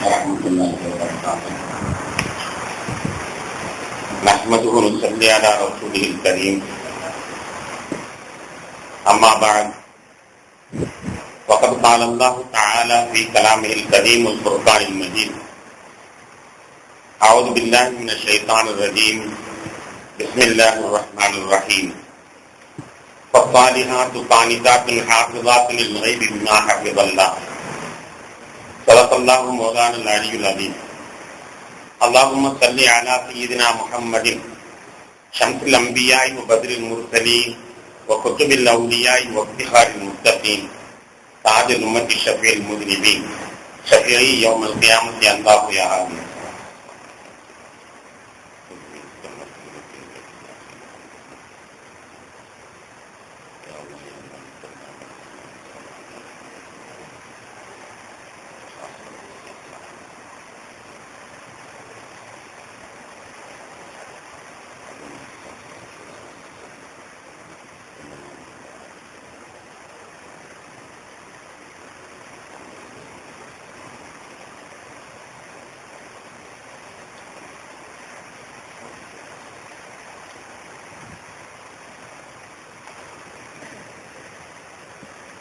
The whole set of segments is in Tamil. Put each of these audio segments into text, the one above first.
ورحمة الله وبركاته. نحمده ونصلي على رسوله الكريم. أما بعد، وقد قال الله تعالى في كلامه الكريم والفرقان المجيد: أعوذ بالله من الشيطان الرجيم. بسم الله الرحمن الرحيم. فالصالحات قانتات حافظات للغيب بما حفظ الله. صدق الله مولانا العلي العظيم. اللهم صل على سيدنا محمد شمس الأنبياء وبدر المرسلين وكتب الأولياء وافتخار المتقين تاج الأمة شفيع المذنبين شفيعي يوم القيامة الله يا عالم.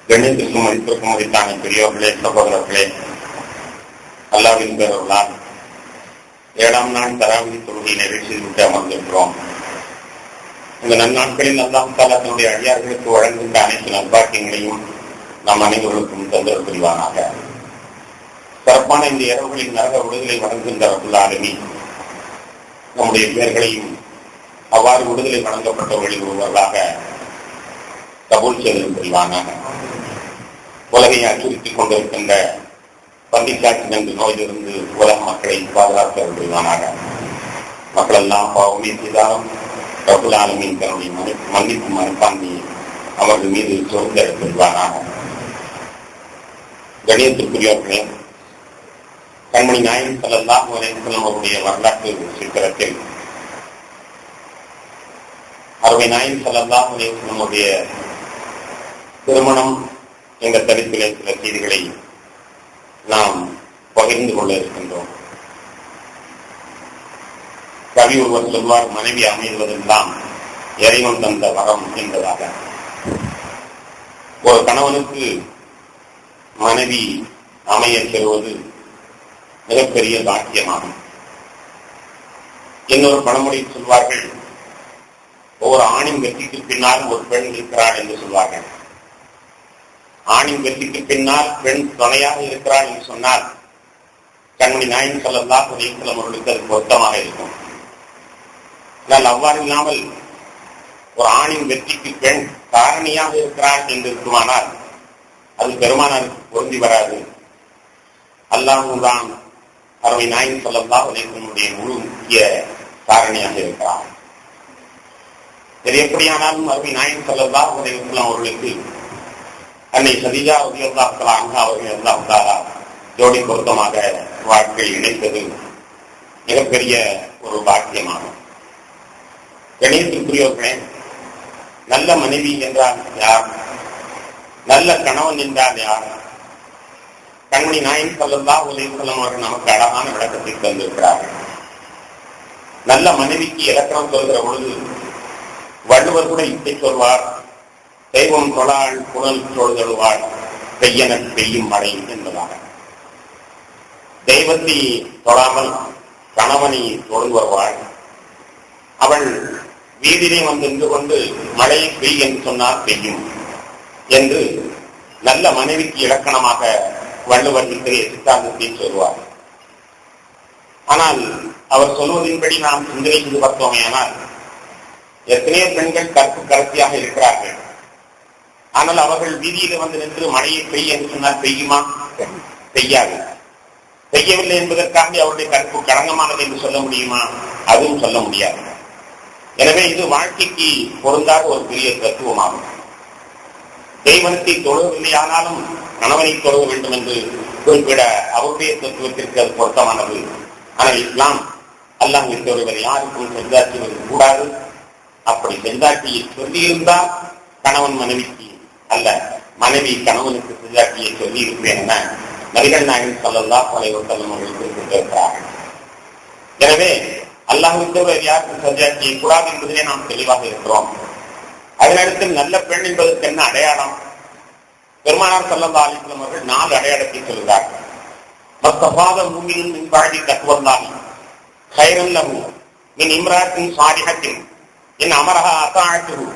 கணிதத்திற்கும் மதிப்பிற்கும் மதித்தான பெரியோர்களே, சகோதரர்களே, அல்லாஹ்வின் பேரர்களால் 7ஆம் நாள் தராவி தொழுகை நிறைவு செய்துவிட்டு அமர்ந்திருக்கிறோம். இந்த நன்னாட்களில் அல்லாஹ் தஆலா தன்னுடைய அடியார்களுக்கு வழங்குகின்ற அனைத்து நல்பாக்கியங்களையும் நம் அனைவர்களுக்கும் தந்தல் புரிவானாக. சிறப்பான இந்த இரவுகளின் நரக விடுதலை வழங்குகின்ற ரப்புல் ஆலமீன் நம்முடைய பெயர்களையும் அவ்வாறு விடுதலை வழங்கப்பட்டவர்களில் ஒருவர்களாக கபூல் செய்தல் புரிவானாக. உலகை அச்சுறுத்திக் கொண்டிருக்கின்ற பந்திக்காற்று என்ற நோயிலிருந்து உலக மக்களை பாதுகாக்க புரிவானாக. மக்கள் எல்லாம் பாவமே செய்தாலும் ரப்புல் ஆலமீன் தன்னுடைய மன்னிப்பு மனப்பான்மையை அவர்கள் மீது சொந்த புரிவானாக. கணியத்திற்குரியவர்களே, கண்மணி நாயகம் ஸல்லல்லாஹு அலைஹி வஸல்லம் அவருடைய வரலாற்று சித்திரத்தில் அருமை நாயகம் ஸல்லல்லாஹு அலைஹி வஸல்லம் அவருடைய திருமணம் என்ற தலைப்பிலே சில செய்திகளை நாம் பகிர்ந்து கொள்ள இருக்கின்றோம். கவி ஒருவர் சொல்வார், மனைவி அமைவதெல்லாம் இறைவன் தந்த வரம் என்பதாக. ஒரு கணவனுக்கு மனைவி அமைய பெறுவது மிகப்பெரிய பாக்கியமாகும். இன்னொரு பழமொழி சொல்வார்கள், ஒவ்வொரு ஆணின் வெற்றிக்கு பின்னால் ஒரு பெண் இருக்கிறாள் என்று சொல்வார்கள். ஆணின் வெற்றிக்கு பின்னால் பெண் துணையாக இருக்கிறாள் என்று சொன்னால் கண்மணி நாயகம் ஸல்லல்லாஹு அலைஹி வஸல்லம் அவர்களுக்கு அது பொருத்தமாக இருக்கும். ஆனால் அவ்வாறு இல்லாமல் ஒரு ஆணின் வெற்றிக்கு பெண் காரணியாக இருக்கிறாள் என்று இருக்குமானால் அது பெருமானாருக்கு பொருந்தி வராது. அல்லாஹ்தான் அருமை நாயகம் ஸல்லல்லாஹு அலைஹி வஸல்லம் முழு முக்கிய காரணியாக இருக்கிறார். இது எப்படியானாலும் அருமை நாயகம் ஸல்லல்லாஹு அலைஹி வஸல்லம் அவர்களுக்கு அன்னை சதீஜா ரலியல்லாஹு தஆலா அன்ஹா அவர்கள் அல்லாஹ் தஆலா ஜோடி பொருத்தமாக வாழ்க்கை இணைத்தது மிகப்பெரிய ஒரு பாக்கியமாகும். கணியத்திற்குரியவர்களே, நல்ல மனைவி என்றால் யார்? நல்ல கணவன் என்றால் யார்? கண்மணி நாயகம் ஸல்லல்லாஹு அலைஹி வஸல்லம் அவர்கள் நமக்கு அழகான விளக்கத்தை தந்திருக்கிறார்கள். நல்ல மனைவிக்கு இலக்கணம் சொல்கிற பொழுது வள்ளுவர் கூட இப்படி சொல்வார், தெய்வம் தொழாள் புனல் தொழுதழுவாள் பெய்யன பெய்யும் மழை என்பதாக. தெய்வத்தை தொழாமல் கணவனை தொழுது வருவாள். அவள் வீதிலே வந்து நின்று கொண்டு மழை பெய் என்று சொன்னால் பெய்யும் என்று நல்ல மனைவிக்கு இலக்கணமாக வள்ளுவர் இன்றைய சித்தாந்தத்தை சொல்வார். ஆனால் அவர் சொல்வதின்படி நாம் சிந்தனை செய்து பார்த்தோமேயானால் எத்தனையோ பெண்கள் கற்பு கருத்தியாக இருக்கிறார்கள். ஆனால் அவர்கள் வீதியில வந்து நின்று மழையை பெய்ய என்று சொன்னால் பெய்யுமா? பெய்யாது. பெய்யவில்லை என்பதற்காக அவருடைய கற்பு களங்கமானது என்று சொல்ல முடியுமா? அதுவும் சொல்ல முடியாது. எனவே இது வாழ்க்கைக்கு பொருந்தாத ஒரு பெரிய தத்துவமாகும். தெய்வத்தை தொழுவதில்லை, ஆனாலும் கணவனை தொழுவ வேண்டும் என்று குறிப்பிட அவருடைய தத்துவத்திற்கு அது பொருத்தமானது. ஆனால் இஸ்லாம் அல்லாஹ் ஒருவர் யாருக்கும் செஞ்சாற்றுவது கூடாது. அப்படி செஞ்சாட்டியை சொல்லியிருந்தால் கணவன் மனைவிக்கு அல்ல, மனைவி கணவனுக்கு செஞ்சாட்டியை சொல்லி இருப்பேன் என நபிகள் நாயகம் ஸல்லல்லாஹு அலைஹி வஸல்லம் அவர்கள் குறிப்பிட்டிருக்கிறார்கள். எனவே அல்லாஹ்வுக்கு யாருக்கும் சஜ்ஜா செய்யக்கூடாது என்பதிலே நாம் தெளிவாக இருக்கிறோம். அதனடுத்து நல்ல பெண் என்பதற்கு என்ன அடையாளம்? பெருமானார் ஸல்லல்லாஹு அலைஹி வஸல்லம் அவர்கள் 4 அடையாளத்தை சொல்கிறார்கள். மஸ்தஃபாத முஃமினின் மின் பஅதி தக்வல்லாஹி கைரன் லஹு மின் இம்ராத்தின் சாலிஹத்தின் இன் அமரஹா அதாஅத்துஹு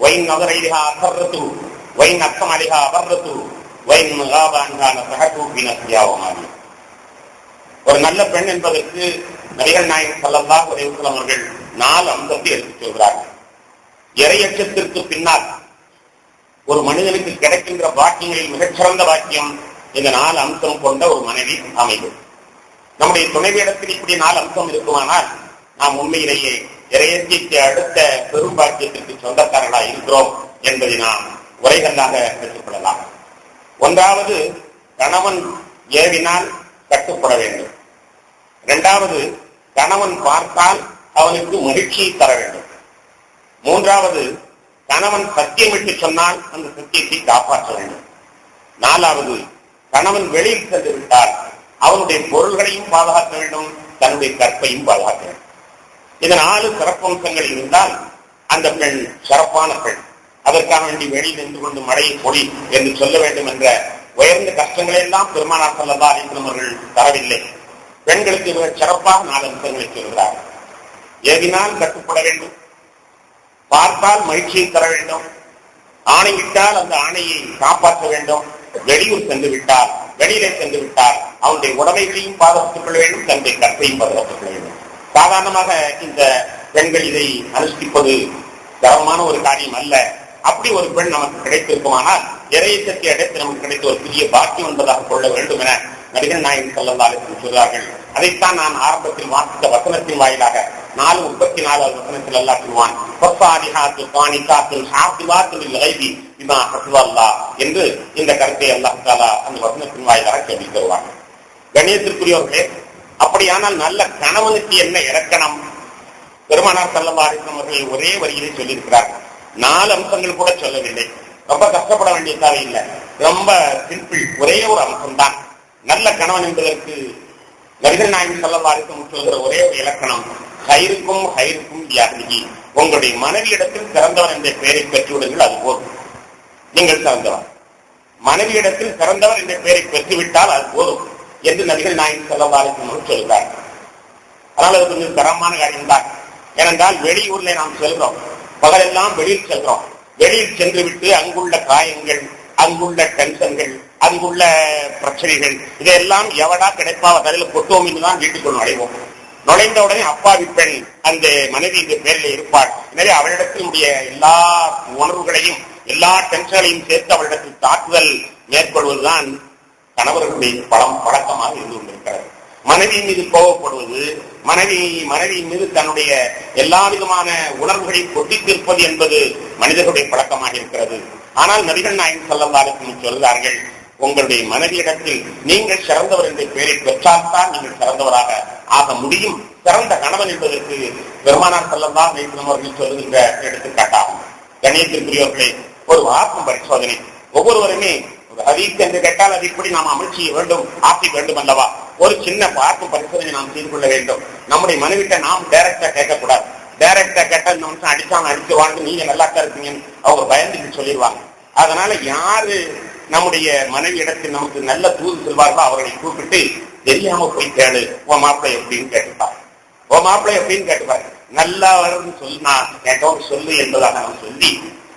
வ இன் நஸர இலைஹா அஸர்ரத்துஹு வ இன் அக்ஸம அலைஹா அபர்ரத்துஹு வ இன் காப அன்ஹா நஸஹத்துஹு பி நஃப்ஸிஹா வ மாலிஹா. ஒரு நல்ல பெண் என்பதற்கு நபிகள் நாயகம் ஸல்லல்லாஹு அலைஹி வஸல்லம் அவர்கள் 4 அம்சத்தை எடுத்துச் சொல்கிறார்கள். இறையச்சத்திற்கு பின்னால் ஒரு மனிதனுக்கு கிடைக்கின்ற வாக்கியங்களில் மிகச்சிறந்த வாக்கியம் இந்த 4 அம்சம் கொண்ட ஒரு மனைவி அமைவு. நம்முடைய துணைவியிடத்தில் இப்படி 4 அம்சம் இருக்குமானால் நாம் உண்மையிலேயே இறையச்சத்தை அடுத்த பெரும் பாக்கியத்திற்கு சொந்தக்காரர்களாக இருக்கிறோம் என்பதை நாம் உரைகளாக பெற்றுக்கொள்ளலாம். ஒன்றாவது, கணவன் ஏவினால் கட்டுப்பட வேண்டும். 2வது, கணவன் பார்த்தால் அவனுக்கு மகிழ்ச்சியை தர வேண்டும். 3வது, கணவன் சத்தியமிட்டு சொன்னால் அந்த சத்தியத்தை காப்பாற்ற வேண்டும். 4வது, கணவன் வெளியில் சென்று விட்டால் அவனுடைய பொருள்களையும் பாதுகாக்க வேண்டும், தன்னுடைய கற்பையும் பாதுகாக்க வேண்டும். இந்த 4 சிறப்பம்சங்கள் இருந்தால் அந்த பெண் சிறப்பான பெண். அதற்காக வேண்டி வெளியில் நின்று கொண்டு மழையை பொழி என்று சொல்ல வேண்டும் என்ற உயர்ந்த கஷ்டங்களை எல்லாம் பெருமானார் ஸல்லல்லாஹு அலைஹி வஸல்லம் அவர்கள் தரவில்லை. பெண்களுக்கு மிக சிறப்பாக 4 அம்சங்களை சொல்கிறார்கள். ஏவினால் கட்டுப்பட வேண்டும், பார்த்தால் மகிழ்ச்சியை தர வேண்டும், ஆணையிட்டால் அந்த ஆணையை காப்பாற்ற வேண்டும், வெளியூர் சென்று விட்டால் வெளியிலே சென்று விட்டால் அவனுடைய உடமைகளையும் பாதுகாத்துக் கொள்ள வேண்டும், தன்னுடைய கற்பையும் பாதுகாத்துக் கொள்ள வேண்டும். சாதாரணமாக இந்த பெண்கள் இதை அனுஷ்டிப்பது தரமான ஒரு காரியம் அல்ல. அப்படி ஒரு பெண் நமக்கு கிடைத்திருக்குமானால் இறையச்சத்தை அடைத்து நமக்கு கிடைத்த ஒரு பெரிய பாக்கியம் என்பதாக கொள்ள வேண்டும் என நபிகள் நாயகம் ஸல்லல்லாஹு அலைஹி வஸல்லம் சொல்கிறார்கள். அதைத்தான் நான் ஆரம்பத்தில் வாசித்த வசனத்தின் வாயிலாக 4:34 வசனத்தில் அல்லாஹ் சொல்வான், ஃபஸாலிஹாத்து கானிதாத்துன் ஹாஃபிலாத்துன் லில் கைபி பிமா ஹஃபிஸல்லாஹ் என்று இந்த கருத்தை அல்லாஹ் தஆலா அந்த வசனத்தின் வாயிலாக சொல்லித் தருவார். கண்ணியத்திற்குரியவர்களே, அப்படியானால் நல்ல கணவனுக்கு என்ன இலக்கணம்? பெருமானார் ஸல்லல்லாஹு அலைஹி வஸல்லம் அவர்கள் ஒரே வரியிலே சொல்லியிருக்கிறார்கள். 4 அம்சங்கள் கூட சொல்லவில்லை. ரொம்ப கஷ்டப்பட வேண்டிய தேவையில்லை. ரொம்ப சிம்பிள், ஒரே ஒரு அம்சம்தான். நல்ல கணவன் என்பதற்கு நபிகள் நாயகம் ஸல்லல்லாஹு அலைஹி வஸல்லம் சொல்கிற ஒரே ஒரு இலக்கணம், ஹைருக்கும் ஹைருக்கும் பிஅஹ்லிஹி. உங்களுடைய மனைவியிடத்தில் சிறந்தவர் என்ற பெயரை பெற்றுவிடுங்கள், அது போதும், நீங்கள் சிறந்தவர். மனைவியிடத்தில் சிறந்தவர் என்ற பெயரை பெற்றுவிட்டால் அது போதும் என்று நபிகள் நாயகம் ஸல்லல்லாஹு அலைஹி வஸல்லம் சொல்கிறார். அதனால் அது கொஞ்சம் தரமான காரியம்தான். ஏனென்றால் வெளியூர்ல நாம் செல்கிறோம், பகலெல்லாம் வெளியில் செல்கிறோம். வெளியில் சென்று விட்டு அங்குள்ள காயங்கள், அங்குள்ள டென்ஷன்கள், அங்குள்ள பிரச்சனைகள் இதையெல்லாம் எவடா கிடைப்பா தலையில கொட்டுவோம் என்றுதான் வீட்டுக்குள் நுழைவோம். நுழைந்த உடனே அப்பாவி பெண் அந்த மனைவி இந்த பேரில் இருப்பாள். எனவே அவளிடத்தினுடைய எல்லா உணர்வுகளையும் எல்லா டென்ஷன்களையும் சேர்த்து அவளிடத்தில் தாக்குதல் மேற்கொள்வதுதான் கணவர்களுடைய பழக்கமாக இருந்து கொண்டிருக்கிறது. மனைவி மீது கோபப்படுவது, மனைவியின் மீது தன்னுடைய எல்லா விதமான உணர்வுகளையும் கொட்டி தீர்ப்பது என்பது மனிதர்களுடைய பழக்கமாக இருக்கிறது. ஆனால் நபிகள் நாயகம் ஸல்லல்லாஹு அலைஹி வஸல்லம் சொல்கிறார்கள், உங்களுடைய மனைவியிடத்தில் நீங்கள் சிறந்தவர் என்ற பெயரை பெற்றால்தான் நீங்கள் சிறந்தவராக ஆக முடியும். சிறந்த கணவன் என்பதற்கு பெருமானார் ஸல்லல்லாஹு அலைஹி வஸல்லம் அவர்கள் சொல்லுகின்ற எடுத்துக்காட்டாகும். கண்ணியத்திற்குரியவர்களே, ஒரு ஆத்ம பரிசோதனை ஒவ்வொருவருமே ஹதீஸ் என்று கேட்டால் அது இப்படி நாம் அமல் செய்ய வேண்டும், ஆசை வேண்டும் அல்லவா? ஒரு சின்ன ஆத்ம பரிசோதனை நாம் செய்து கொள்ள வேண்டும். நம்முடைய மனைவிட்ட நாம் டைரக்டா கேட்கக்கூடாது. டைரக்டா கேட்டா இந்த மனுஷன் அடிச்சாங்க அடிச்சுவாங்க, நீங்க நல்லா இருக்கீங்கன்னு அவங்க பயந்துட்டு சொல்லிடுவாங்க. அதனால யாரு நம்முடைய மனைவி இடத்தில் நமக்கு நல்ல தூது செல்வார்களோ அவர்களை கூப்பிட்டு தெரியாம போய் கேளு, உன் மாப்பிள்ளை எப்படின்னு கேட்டுப்பார், உன் மாப்பிள்ளை எப்படின்னு கேட்டுப்பாரு. நல்லா வரும்னு சொன்னா கேட்டவங்க சொல்லு என்பதாக நாம் சொல்லி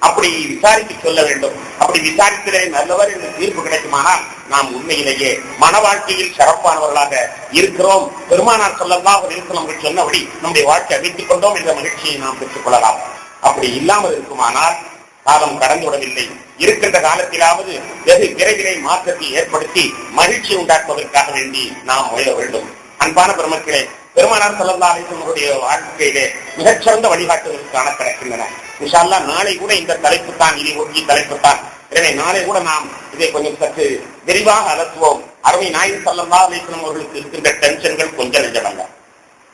அப்படி விசாரித்து சொல்ல வேண்டும். அப்படி விசாரித்திலே நல்லவர் என்று தீர்ப்பு கிடைக்குமானால் நாம் உண்மையிலேயே மன வாழ்க்கையில் சிறப்பானவர்களாக இருக்கிறோம். பெருமானார் ஸல்லல்லாஹு அலைஹி வஸல்லம் சொன்னபடி நம்முடைய வாழ்க்கை அமைத்துக் கொண்டோம் என்ற மகிழ்ச்சியை நாம் பெற்றுக் கொள்ளலாம். அப்படி இல்லாமல் இருக்குமானால் காலம் கடந்து விடவில்லை. இருக்கின்ற காலத்திலாவது வெகு விரைவிலே மாற்றத்தை ஏற்படுத்தி மகிழ்ச்சி உண்டாக்குவதற்காக வேண்டி நாம் முயல வேண்டும். அன்பான பெருமக்களே, பெருமானார் ஸல்லல்லாஹு அலைஹி வஸல்லம் வாழ்க்கையிலே மிகச்சிறந்த வழிகாட்டுதலுக்கான கிடைக்கின்றன. இன்ஷா அல்லாஹ் நாளை கூட இந்த தலைப்பு தான், இதை ஒட்டிய தலைப்பு தான். எனவே நாளை கூட நாம் இதை கொஞ்சம் சற்று விரிவாக அலசுவோம். அருமை நாயகம் ஸல்லல்லாஹு அலைஹி வஸல்லம் அவர்களுக்கு இருக்கின்ற டென்ஷன்கள் கொஞ்சம் நெஞ்சமல்ல.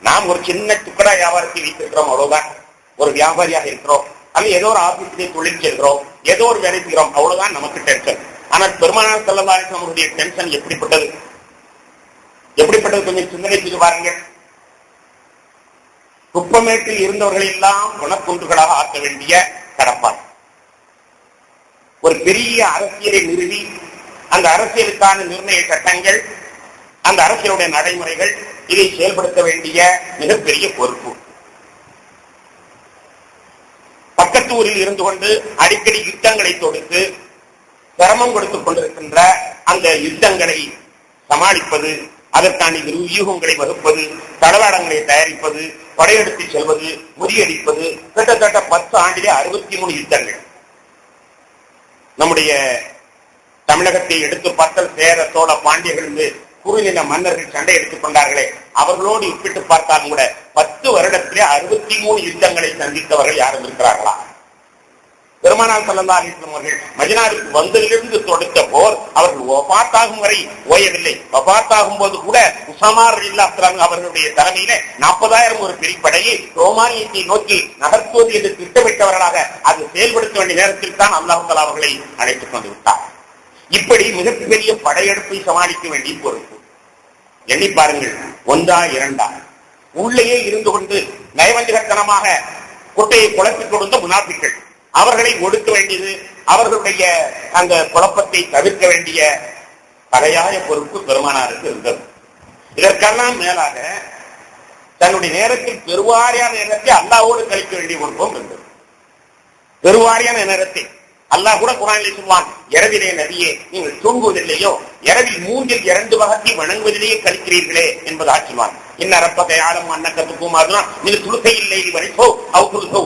நாம் ஒரு சின்ன துக்கடா வியாபாரத்தை வைத்திருக்கிறோம், அவ்வளவுதான். ஒரு வியாபாரியாக இருக்கிறோம், அல்லது ஏதோ ஒரு ஆபீஸிலே தொழில் செய்கிறோம், ஏதோ ஒரு வேலை செய்கிறோம், அவ்வளவுதான் நமக்கு டென்ஷன். ஆனால் பெருமானார் ஸல்லல்லாஹு அலைஹி வஸல்லம் அவருடைய டென்ஷன் எப்படிப்பட்டது கொஞ்சம் சிந்தனை செய்து பாருங்கள். குப்பமேட்டில் இருந்தவர்கள் எல்லாம் குணக்குன்றுகளாக ஆக்க வேண்டிய கடப்பாடு. ஒரு பெரிய அரசியலை நிறுவி அந்த அரசியலுக்கான நிர்ணய சட்டங்கள், அந்த அரசியலுடைய நடைமுறைகள், இதை செயல்படுத்த வேண்டிய மிகப்பெரிய பொறுப்பு. பக்கத்து ஊரில் இருந்து கொண்டு அடிக்கடி யுத்தங்களை தொடுத்து சிரமம் கொடுத்துக் கொண்டிருக்கின்ற அந்த யுத்தங்களை சமாளிப்பது, அதற்கான வியூகங்களை வகுப்பது, தளவாடங்களை தயாரிப்பது, படையெடுத்து செல்வது, முறியடிப்பது, கிட்டத்தட்ட 10 ஆண்டிலே 63 யுத்தங்கள். நம்முடைய தமிழகத்தை எடுத்து பார்த்தால் சேர, சோழ, பாண்டியர்கள், குறுநில மன்னர்கள் சண்டை எடுத்துக் கொண்டார்களே, அவர்களோடு ஒப்பிட்டு பார்த்தாலும் கூட 10 வருடத்திலே 63 யுத்தங்களை சந்தித்தவர்கள் யாரும் இருக்கிறார்களா? பெருமானார் ஸல்லல்லாஹு அலைஹி வஸல்லம் அவர்கள் மதீனாவுக்கு வந்ததிலிருந்து தொடுத்த போர் அவர்கள் வஃபாத்தாகும் வரை ஓயவில்லை. வஃபாத்தாகும் போது கூட உஸாமா ரலியல்லாஹு அன்ஹு அவர்களுடைய தலைமையில 40,000 ஒரு பிரிப்படையை ரோமானியத்தை நோக்கி நகர்த்துவது என்று திட்டமிட்டவர்களாக அது செயல்படுத்த வேண்டிய நேரத்தில் தான் அல்லாஹ் தஆலா அவர்களை அழைத்துக் கொண்டு விட்டார். இப்படி மிகப்பெரிய படையெடுப்பை சமாளிக்க வேண்டிய பொறுப்பு. எண்ணி பாருங்கள், 1 2 உள்ளேயே இருந்து கொண்டு நயவஞ்சகத்தனமாக குட்டையை குழப்பிக் கொடுத்த முனாஃபிக்கள், அவர்களை ஒடுக்க வேண்டியது, அவர்களுடைய அந்த குழப்பத்தை தவிர்க்க வேண்டிய தலையாய பொறுப்பு பெருமானாருக்கு இருந்தது. இதற்கெல்லாம் மேலாக தன்னுடைய நேரத்தில் பெருவாரியான நேரத்தை அல்லாஹ்வோடு கழிக்க வேண்டிய பொறுப்பும் இருந்தது. பெருவாரியான நேரத்தை அல்லாஹ் கூட குர்ஆனிலே சொல்வான், இரவிலே நபியே நீங்கள் தூங்குவதில்லையோ, இரவில் 3/2 பாகத்தை வணங்குவதிலேயே கழிக்கிறீர்களே என்பதாக சொல்வான். இன்ன ரப்பக யஅலமு அன்னக தகூமு அத்னா மின் சுலுஸைல் லைலி வனிஸோ அவ் சுலுஸோ.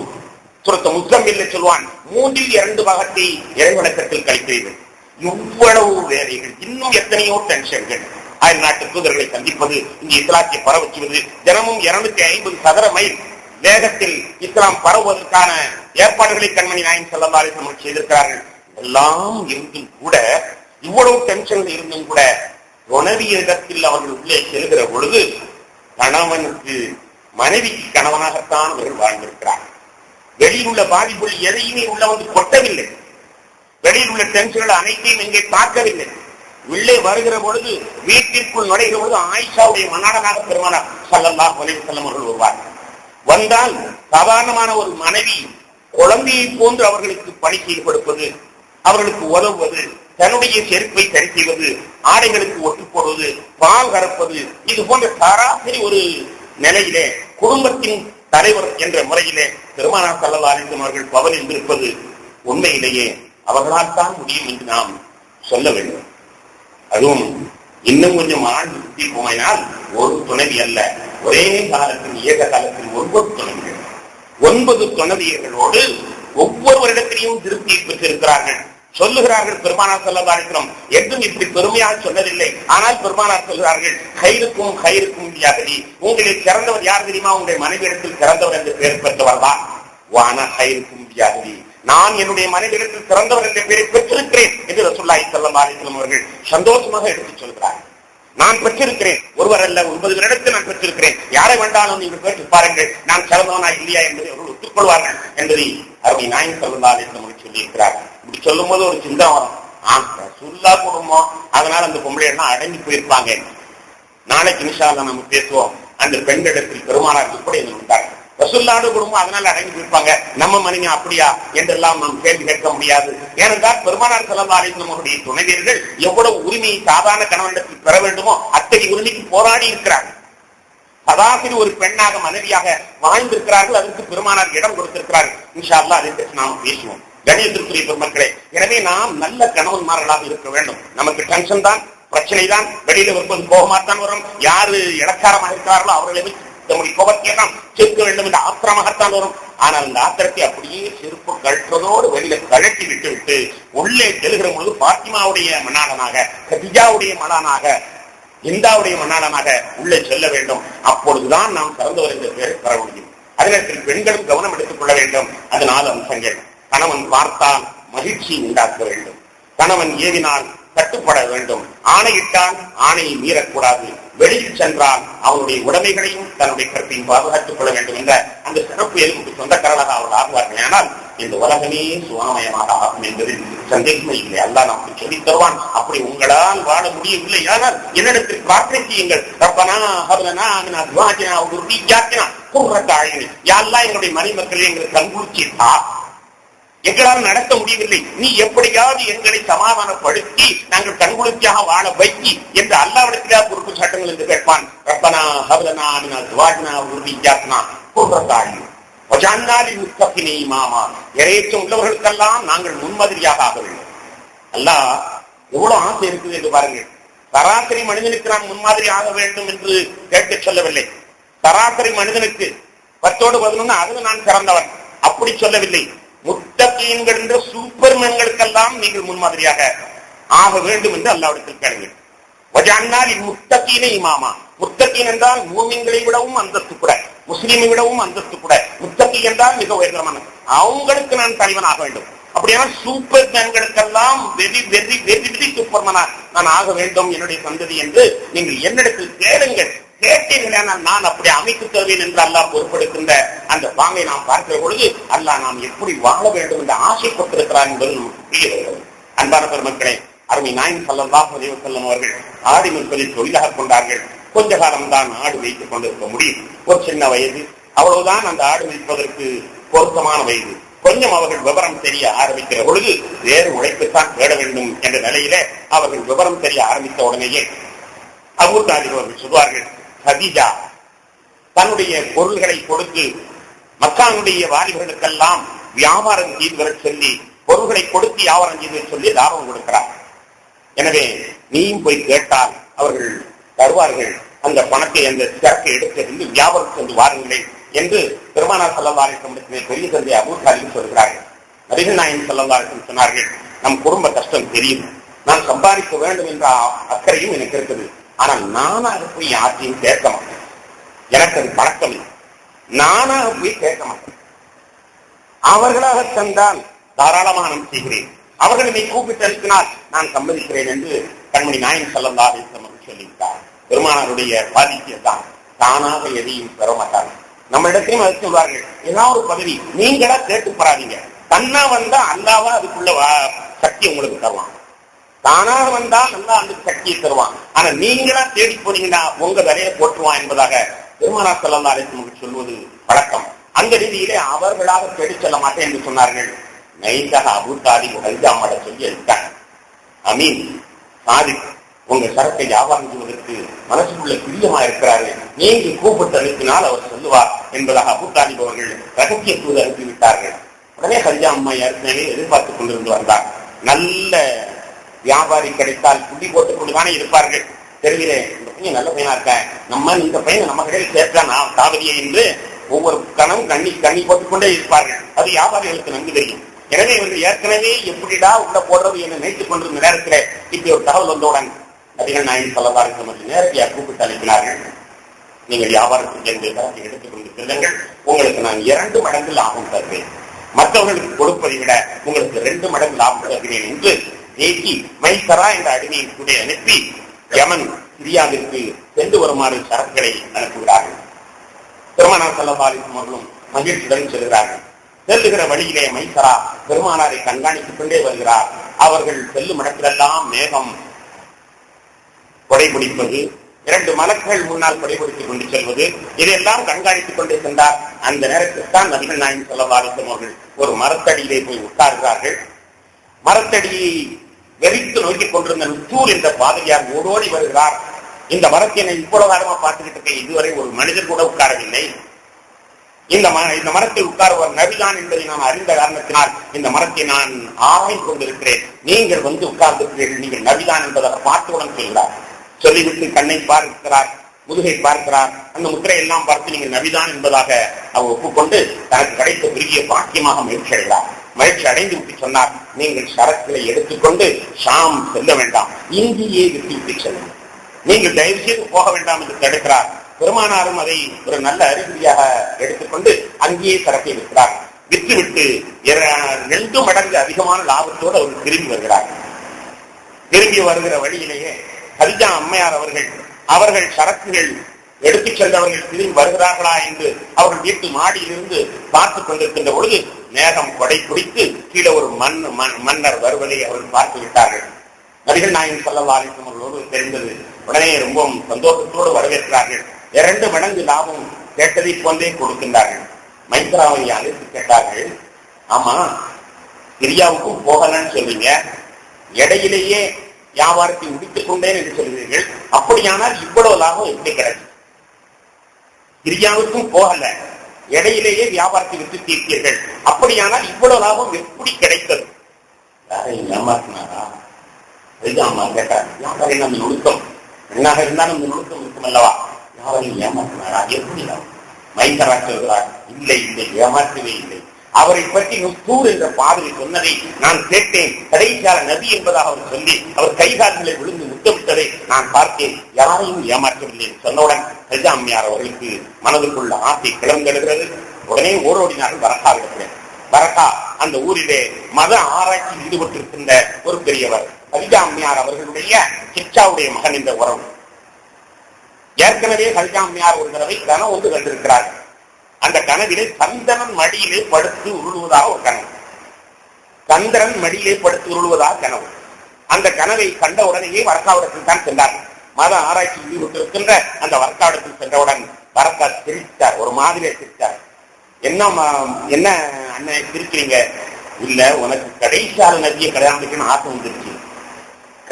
சூரத்து முஸம்மில்ல சொல்வான், 3/2 பாகத்தை இறைவணக்கத்தில் கழிக்கிறீர்கள். இவ்வளவு வேலைகள், இன்னும் எத்தனையோ டென்ஷன்கள், அயல் நாட்டு தூதர்களை சந்திப்பது, இங்கு இஸ்லாத்தை பரவச்சுவது, தினமும் 250 சதுர மைல் வேகத்தில் இஸ்லாம் பரவுவதற்கான ஏற்பாடுகளை கண்மணி நாயகம் ஸல்லல்லாஹு அலைஹி வஸல்லம் செய்திருக்கிறார்கள். எல்லாம் இருந்தும் கூட, இவ்வளவு டென்ஷன்கள் இருந்தும் கூட, துணைவியரிடத்தில் அவர்கள் உள்ளே செல்கிற பொழுது கணவனுக்கு மனைவிக்கு கணவனாகத்தான் அவர்கள் வாழ்ந்திருக்கிறார்கள். வெளியில் உள்ள பாதிப்புகள் எதையுமே உள்ள வந்து கொட்டவில்லை. வெளியில் உள்ள டென்ஷன்கள் அனைத்தையும் இங்கே தாக்கவில்லை. உள்ளே வருகிற பொழுது, வீட்டிற்குள் நுழைகிற பொழுது ஆயிஷாவுடைய மணாளனாக பெருமானார் ஸல்லல்லாஹு அலைஹி வஸல்லம் அவர்கள் வருவார்கள். வந்தால் சாதாரணமான ஒரு மனைவி குழந்தையை போன்று அவர்களுக்கு பணி செய்து கொடுப்பது, அவர்களுக்கு உதவுவது, தன்னுடைய செருப்பை சரி செய்வது, ஆடைகளுக்கு ஒட்டு போடுவது, பால் கறப்பது, இது போன்ற சராசரி ஒரு நிலையிலே குடும்பத்தின் தலைவர் என்ற முறையிலே பெருமானார் ஸல்லல்லாஹு அலைஹி வஸல்லம் அவர்கள் பவனில் இருப்பது உண்மையிலேயே அவர்களால் தான் முடியும் என்று நாம் சொல்ல வேண்டும். அதுவும் இன்னும் கொஞ்சம் ஆண்டு சுத்தி போனால் ஒரு துணைவி அல்ல, ஒரே காலத்தில் ஏக காலத்தில் 9 துணைவிகள், 9 துணைவியர்களோடு ஒவ்வொரு வருடத்திலையும் திருப்தியை பெற்றிருக்கிறார்கள். சொல்லுகிறார்கள் பெருமானார் ஸல்லல்லாஹு அலைஹி வஸல்லம் என்றும் இப்படி பெருமையாக சொன்னதில்லை. ஆனால் பெருமானார் சொல்கிறார்கள், கைருக்கும் கைருக்கும் யாகதி, உங்களில் சிறந்தவர் யார் தெரியுமா? உங்களுடைய மனைவியிடத்தில் சிறந்தவர் என்று பெயர் பெற்றவர் தான். வான கைருக்கும் யாகதி, நான் என்னுடைய மனைவியிடத்தில் சிறந்தவர் என்ற பெயரை பெற்றிருக்கிறேன் என்று ரசூலுல்லாஹி ஸல்லல்லாஹு அலைஹி வஸல்லம் அவர்கள் சந்தோஷமாக எடுத்துச் சொல்கிறார்கள். நான் பெற்றிருக்கிறேன், ஒருவர் அல்ல 9 வருடத்தில் நான் பெற்றிருக்கிறேன். யாரை வேண்டாலும் நீங்கள் கேட்டு பாருங்கள், நான் சிறந்தவனா இல்லையா என்பதை அவர்கள் ஒத்துக்கொள்வார்கள் என்பதை அருமை நாயகம் ஸல்லல்லாஹு அலைஹி வஸல்லம் சொல்லி இருக்கிறார்கள். இப்படி சொல்லும் போது ஒரு சிந்தனை வரும், ரசூலுல்லாஹ் குடும்பம், அதனால அந்த பொம்பளை எல்லாம் அடங்கி போயிருப்பாங்க. நாளைக்கு இன்ஷா அல்லாஹ் நம்ம பேசுவோம். அந்த பெண்களிடத்தில் பெருமானார் எப்படி இருந்தார்கள், ரசூலுல்லாஹ் குடும்பம் அதனால அடங்கி போயிருப்பாங்க, நம்ம மனைவி அப்படியா என்றெல்லாம் நாம் கேள்வி கேட்க முடியாது. ஏனென்றால் பெருமானார் ஸல்லல்லாஹு அலைஹி வஸல்லம் அவருடைய துணைவியர்கள் எவ்வளவு உரிமையை சாதாரண கணவனிடத்தில் பெற வேண்டுமோ அத்தகைய உரிமைக்கு போராடி இருக்கிறார்கள். சதாசிரி ஒரு பெண்ணாக மனைவியாக வாழ்ந்திருக்கிறார்கள். அதற்கு பெருமானார் இடம் கொடுத்திருக்கிறார்கள். இன்ஷா அல்லாஹ் அதை பற்றி நாம் பேசுவோம். கணியத்திற்குரிய பெருமக்களே, எனவே நாம் நல்ல கணவன்மார்களாக இருக்க வேண்டும். நமக்கு டென்ஷன் தான், பிரச்சனை தான், வெளியில வரும்போது கோபமாத்தான் வரும். யாரு இலக்காரமாக இருக்கிறார்களோ அவர்களை வச்சு நம்முடைய கோபத்தை எல்லாம் சேர்க்க வேண்டும் என்ற ஆத்திரமாகத்தான் வரும். ஆனால் அந்த ஆத்திரத்தை அப்படியே செருப்பு கழற்றதோடு வெளியில கழட்டி விட்டு உள்ளே செல்கிற பொழுது பாத்திமாவுடைய மணாளனாக, கதிஜாவுடைய மணானாக, இந்தாவுடைய மணாளனாக உள்ளே செல்ல வேண்டும். அப்பொழுதுதான் நாம் சிறந்தவர் என்ற பெயரை பெற முடியும். அதே பெண்களும் கவனம் எடுத்துக் கொள்ள வேண்டும். அது 4 அம்சங்கள். கணவன் பார்த்தால் மகிழ்ச்சி உண்டாக்க வேண்டும், கணவன் ஏவினால் கட்டுப்பட வேண்டும், ஆணையிட்டால் ஆணையை மீறக்கூடாது, வெளியில் சென்றால் அவனுடைய உடைமைகளையும் தன்னுடைய கற்பையும் பாதுகாத்துக் கொள்ள வேண்டும் என்ற அந்த சிறப்பு எதுக்கு சொந்தக்காரர்களாக அவர்கள் ஆகுவார்கள். ஆனால் இந்த உலகமே சுவாமயமாக ஆகும் என்பதில் சந்தேகமே இல்லை. அல்லாஹ் நமக்கு சொல்லித் தருவான். அப்படி உங்களால் வாழ முடியவில்லை ஆனால் என்னிடத்தில் பிரார்த்தனை செய்யுங்கள். ரப்பனா ஹப் லனா மின் அஸ்வாஜினா வ ذُرِّيَّاتِنَا قُرَّةَ أَعْيُنٍ. யா அல்லாஹ் எங்களுடைய மனைமக்களை எங்களுக்கு கண்குளிர்ச்சி தா. எங்களால் நடத்த முடியவில்லை, நீ எப்படியாவது எங்களை சமாதானப்படுத்தி நாங்கள் கண்குளிர்ச்சியாக வாழ வைக்கி என்று அல்லாஹ்விடத்திலே பொறுப்பு சட்டங்கள் என்று கேட்பான். ரப்பனா ஹப் லனா மின் அஸ்வாஜினா வ ذُرِّيَّاتِنَا قُرَّةَ أَعْيُنٍ وَجَعَلْنَا لِلْمُتَّقِينَ إِمَامًا. இறையச்சம் உள்ளவர்களுக்கெல்லாம் நாங்கள் முன்மாதிரியாக ஆக வேண்டும். அல்லாஹ் எவ்வளவு ஆசை இருக்குது என்று பாருங்கள். சராசரி மனிதனுக்கு நான் முன்மாதிரி ஆக வேண்டும் என்று கேட்க சொல்லவில்லை. சராசரி மனிதனுக்கு 10-11 அதில் நான் சிறந்தவன் அப்படி சொல்லவில்லை. முத்தகீன்கள் என்ற சூப்பர்மேன்களுக்கெல்லாம் நீங்கள் முன்மாதிரியாக ஆக வேண்டும் என்று அல்லாஹ்விடத்தில் கேளுங்கள். வஜஅல்னா லில்முத்தகீன இமாமா. முத்தகீன் என்றால் மூமின்களை விடவும் அந்தஸ்து கூட, முஸ்லிமை விடவும் அந்தஸ்து கூட. முத்தகி என்றால் மிக உயர்ந்தமான அவங்களுக்கு நான் தலைவன் ஆக வேண்டும். அப்படியான சூப்பர் மேன்களுக்கெல்லாம் வெரி வெரி வெரி வெரி சூப்பர்மேனா நான் ஆக வேண்டும் என்னுடைய சந்ததி என்று நீங்கள் என்னிடத்தில் கேளுங்கள். கேட்டீர்களானால் நான் அப்படி அமைத்து தருவேன் என்று அல்லாஹ் பொறுப்பெடுக்கின்ற அந்த பாங்கை நாம் பார்க்கிற பொழுது அல்லாஹ் நாம் எப்படி வாழ வேண்டும் என்று ஆசைப்பட்டிருக்கிறார் என்பது நமக்கு புரிய வருகிறது. அன்பான பெருமக்களே, அருமை நாயகம் ஸல்லல்லாஹு அலைஹி வஸல்லம் அவர்கள் ஆடு மேய்ப்பதை தொழிலாக கொண்டார்கள். கொஞ்ச காலம் தான் ஆடு வைத்துக் கொண்டிருக்க முடியும். ஒரு சின்ன வயது, அவ்வளவுதான் அந்த ஆடு வைப்பதற்கு பொருத்தமான வயது. கொஞ்சம் அவர்கள் விவரம் தெரிய ஆரம்பிக்கிற பொழுது வேறு உழைப்புத்தான் தேட வேண்டும் என்ற நிலையில அவர்கள் விவரம் தெரிய ஆரம்பித்த உடனேயே அபூ தாலிப் அவர்கள் சொல்வார்கள், ஹதீஜா தன்னுடைய பொருள்களை கொடுத்து மக்கானுடைய வாலிபர்களுக்கெல்லாம் வியாபாரம் செய்து வர சொல்லி பொருள்களை கொடுத்து வியாபாரம் செய்து சொல்லி லாபம் கொடுக்கிறார். எனவே நீயும் போய் கேட்டால் அவர்கள் தருவார்கள். அந்த பணத்தை அந்த சரக்கை எடுத்திருந்து வியாபாரம் சென்று வாருங்கள் என்று பெருமானார் ஸல்லல்லாஹு அலைஹி வஸல்லம் பெரிய தந்தை அபூ தாலிப் சொல்கிறார்கள். நபிகள் நாயகம் ஸல்லல்லாஹு அலைஹி வஸல்லம் சொன்னார்கள், நம் குடும்ப கஷ்டம் தெரியும், நான் சம்பாதிக்க வேண்டும் என்ற அக்கறையும் எனக்கு இருக்குது. ஆனால் நானாக போய் யாரையும் கேட்க மாட்டேன். எனக்கு அது பழக்கம் இல்லை. நானாக போய் கேட்க மாட்டேன். அவர்களாக தந்தால் தாராளமாக நான் செய்கிறேன். அவர்கள் என்னை கூப்பிட்டு அனுப்பினால் நான் சம்மதிக்கிறேன் என்று கண்மணி நாயகம் ஸல்லல்லாஹு அலைஹி வஸல்லம் சொல்லிவிட்டார். பெருமானாருடைய பாதிப்பில் தான் தானாக எதையும் பெற மாட்டாங்க. நம்ம இடத்தையும் அது சொல்வார்கள், ஏதாவது ஒரு பதவி நீங்களா கேட்டு போறாதீங்க. தன்னா வந்தா அல்லாவா அதுக்குள்ள சக்தி உங்களுக்கு தருவான். தானாக வந்தா நல்லா அந்த சக்தியை தருவான். ஆனா நீங்களா தேடி போனீங்கன்னா உங்க விலையை போட்டுருவான் என்பதாக பெருமானார் ஸல்லல்லாஹு அலைஹி வஸல்லம் சொல்வது பழக்கம். அந்த ரீதியிலே அவர்களாக தேடி செல்ல மாட்டேன் என்று சொன்னார்கள். நைட்டாக அபூ தாலிப் ஹல்ஜாமாட சொல்லி எடுத்தாங்க, அமீன் சாதிக் உங்க சரக்கை வியாபாரம் செய்வதற்கு மனசுக்குள்ள பிரியமா இருக்கிறாரு, நீங்க கூப்பிட்டு அனுப்பினால் அவர் சொல்லுவார் என்பதாக அபூ தாலிப் அவர்கள் ரகசிய தூது அனுப்பிவிட்டார்கள். உடனே ஹல்ஜா அம்மா ஏற்கனவே எதிர்பார்த்துக் கொண்டிருந்து வந்தார். நல்ல வியாபாரி கிடைத்தால் புள்ளி போட்டுக் கொண்டுதானே இருப்பார்கள். தெருவிலே இந்த பையன் நல்ல பையனா இருக்க, நம்ம இந்த பையன் நம்ம கடையில் சேர்த்தான் காவலியை என்று ஒவ்வொரு கணம் கண்ணி போட்டுக் கொண்டே இருப்பார்கள். அது வியாபாரிகளுக்கு நன்கு தெரியும். எனவே இவர்கள் ஏற்கனவே எப்படிடா உள்ள போடுறது என்று நினைத்துக் கொண்டிருந்த நேரத்தில் இப்படி ஒரு தகவல் வந்தவுடன் நபிகள் நாயகம் ஸல்லல்லாஹு அலைஹி வஸல்லம் நேரடியாக கூப்பிட்டு அனுப்பினார்கள். நீங்கள் வியாபாரத்துக்கு என்று தரத்தை எடுத்துக்கொண்டு செல்லுங்கள், உங்களுக்கு நான் 2 மடங்கு லாபம் தருவேன், மற்றவர்களுக்கு கொடுப்பதை விட உங்களுக்கு 2 மடங்கு லாபம் தருகிறேன் என்று தேக்கி மைசரா என்ற அடிமையை கூட அனுப்பி யமன் சிரியாவிற்கு சென்று வருமாறு சரக்குகளை அனுப்புகிறார்கள். பெருமானார் ஸல்லல்லாஹு அலைஹி வஸல்லம் அவர்களும் மகிழ்ச்சியுடன் செல்கிறார்கள். செல்லுகிற வழியிலே மைசரா பெருமானாரை கண்காணித்துக் கொண்டே வருகிறார். அவர்கள் செல்லும் இடத்திலெல்லாம் மேகம் கொடைபிடிப்பது, 2 மலக்குகள் முன்னால் கொடைபிடித்துக் கொண்டு செல்வது, இதையெல்லாம் கண்காணித்துக் கொண்டே சென்றார். அந்த நேரத்தில் தான் நபிகள் நாயகம் ஸல்லல்லாஹு அலைஹி வஸல்லம் அவர்கள் ஒரு மரத்தடியிலே போய் உட்கார்கிறார்கள். மரத்தடியை வெறித்து நோக்கிக் கொண்டிருந்த நுத்தூர் என்ற பாதிரியார் ஓடோடி வருகிறார். இந்த மரத்தை நான் இவ்வளவு காலமா பார்த்துக்கிட்டு இருக்கேன், இதுவரை ஒரு மனிதர் கூட உட்காரவில்லை. இந்த மரத்தை உட்காருவர் நபிதான் என்பதை நான் அறிந்த காரணத்தினால் இந்த மரத்தை நான் ஆராய்ந்து கொண்டிருக்கிறேன். நீங்கள் வந்து உட்கார்ந்திருக்கிறீர்கள், நீங்கள் நபிதான் என்பதை பார்த்துடன் சொல்கிறார். சொல்லிவிட்டு கண்ணை பார்க்கிறார், முதுகை பார்க்கிறார், அந்த முத்திரை எல்லாம் பார்த்து நீங்கள் நபிதான் என்பதாக அவர் ஒப்புக்கொண்டு தனக்கு கிடைத்த பெரிய பாக்கியமாக மகிழ்ச்சி அடைகிறார். மகிழ்ச்சி அடைந்து விட்டு சொன்னார், நீங்கள் சரக்குகளை எடுத்துக்கொண்டு ஷாம் செல்ல வேண்டாம், இங்கேயே விட்டு செல்லுங்கள், நீங்கள் தயவு செய்து போக வேண்டாம் என்று தடுக்கிறார். பெருமானாரும் அதை ஒரு நல்ல அறிகுறியாக எடுத்துக்கொண்டு அங்கேயே சரக்கை விற்கிறார். விற்றுவிட்டு 2 மடங்கு அதிகமான லாபத்தோடு அவர் திரும்பி வருகிறார். திரும்பி வருகிற வழியிலேயே ஹதிஜா அம்மையார் அவர்கள் சரக்குகள் எடுத்துச் சென்றவர்கள் திரும்பி வருகிறார்களா என்று அவர்கள் வீட்டு மாடியிலிருந்து பார்த்துக் கொண்டிருக்கின்ற பொழுது மேகம் கொடை பிடித்து கீழே ஒரு மன்னர் வருவதை அவர்கள் பார்த்து விட்டார்கள். நபிகள் நாயகம் ஸல்லல்லாஹு அலைஹி வஸல்லம் அவர்களோடு தெரிந்தது. உடனே ரொம்பவும் சந்தோஷத்தோடு வரவேற்கிறார்கள். 2 மடங்கு லாபம் கேட்டதை போன்றே கொடுக்கின்றார்கள். மைத்ராவை அழைத்து கேட்டார்கள், ஆமா சிரியாவுக்கும் போகலன்னு சொல்றீங்க, இடையிலேயே வியாபாரத்தை முடித்துக் கொண்டேன் என்று சொல்கிறீர்கள், அப்படியானால் இவ்வளவு லாபம் எப்படி கிடைக்கும்? சிரியாவுக்கும் போகல, இடையிலேயே வியாபாரத்தை விட்டு தீர்த்தீர்கள், அப்படியானால் இவ்வளவு லாபம் எப்படி கிடைத்தது? யாரையும் ஏமாற்றினாரா? அம்மா கேட்டார். யாரையும் நம்ம நுணுக்கம் பெண்ணாக இருந்தாலும் அந்த நுணுக்கம் இருக்கும் அல்லவா? யாரையும் ஏமாற்றினாரா? எப்படி மைந்தரா சொல்கிறார், இல்லை இல்லை, ஏமாற்றவே இல்லை. அவரை பற்றி நுஸ்தூர் என்ற பாடலை சொன்னதை நான் கேட்டேன். கடைசியால நபி என்பதாக அவர் சொல்லி அவர் கைகால்களை விழுந்து முத்தமிட்டதை நான் பார்த்தேன். யாரையும் ஏமாற்றவில்லை சொன்னவுடன் ஹஜ்ஜா அம்மையார் அவர்களுக்கு மனதுக்குள்ள ஆசை கிளம்பெடுகிறது. உடனே ஓடோடினார்கள் வரக்கா இருக்கிறேன். வரக்கா அந்த ஊரிலே மத ஆராய்ச்சியில் ஈடுபட்டிருக்கின்ற ஒரு பெரியவர். ஹஜ்ஜா அம்மையார் அவர்களுடைய சிச்சாவுடைய மகன் என்ற உறவு. ஏற்கனவே ஹஜ்ஜா அம்மையார் ஒரு தடவை கனவு ஒன்று கண்டிருக்கிறார்கள். அந்த கனவிலே சந்திரன் மடியிலே படுத்து உருளுவதாக ஒரு கனவு. சந்திரன் மடியிலே படுத்து உருளுவதாக கனவு. அந்த கனவை கண்ட உடனேயே வரக்காவிடத்தில் தான் சென்றார்கள். மத ஆராய்ச்சி ஈடுபட்டிருக்கின்ற அந்த வரக்காவிடத்தில் சென்றவுடன் வரக்கா சிரித்தார். ஒரு மாதிரியே சிரித்தார். என்ன அண்ணன் சிரிக்கிறீங்க? இல்ல, உனக்கு கடைசியார நதியை கல்யாணம் வைக்கணும்னு ஆசை வந்துருச்சு.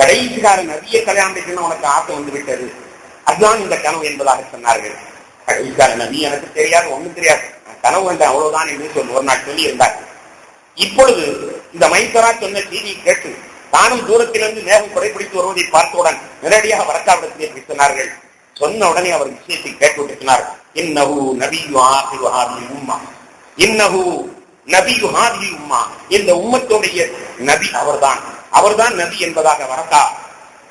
கடைசியார நதியை கல்யாணம் வைக்கணும்னு உனக்கு ஆசை வந்து விட்டது. அதுதான் இந்த கனவு என்பதாக சொன்னார்கள். கடைசியார நதி எனக்கு தெரியாது, ஒண்ணும் தெரியாது, கனவு வந்தேன் அவ்வளவுதான் என்று சொல்லி ஒரு நாள் சொல்லி இருந்தார்கள். இப்பொழுது இந்த மைசரா சொன்ன செய்தியை கேட்டு தானும் தூரத்திலிருந்து மேகம் குறைபிடித்து வருவதை பார்த்தவுடன் நேரடியாக வரக்காவிடத்திலே பேசினார்கள். சொன்ன உடனே அவர் விஷயத்தை கேட்டு சொன்னார்கள். இன்னஹு நபியு ஆகிரு ஹாதிஹில் உம்மா, இன்னஹு நபியு ஹாதிஹில் உம்மா, இந்த உம்மத்துடைய நபி அவர்தான் நபி என்பதாக வரக்கா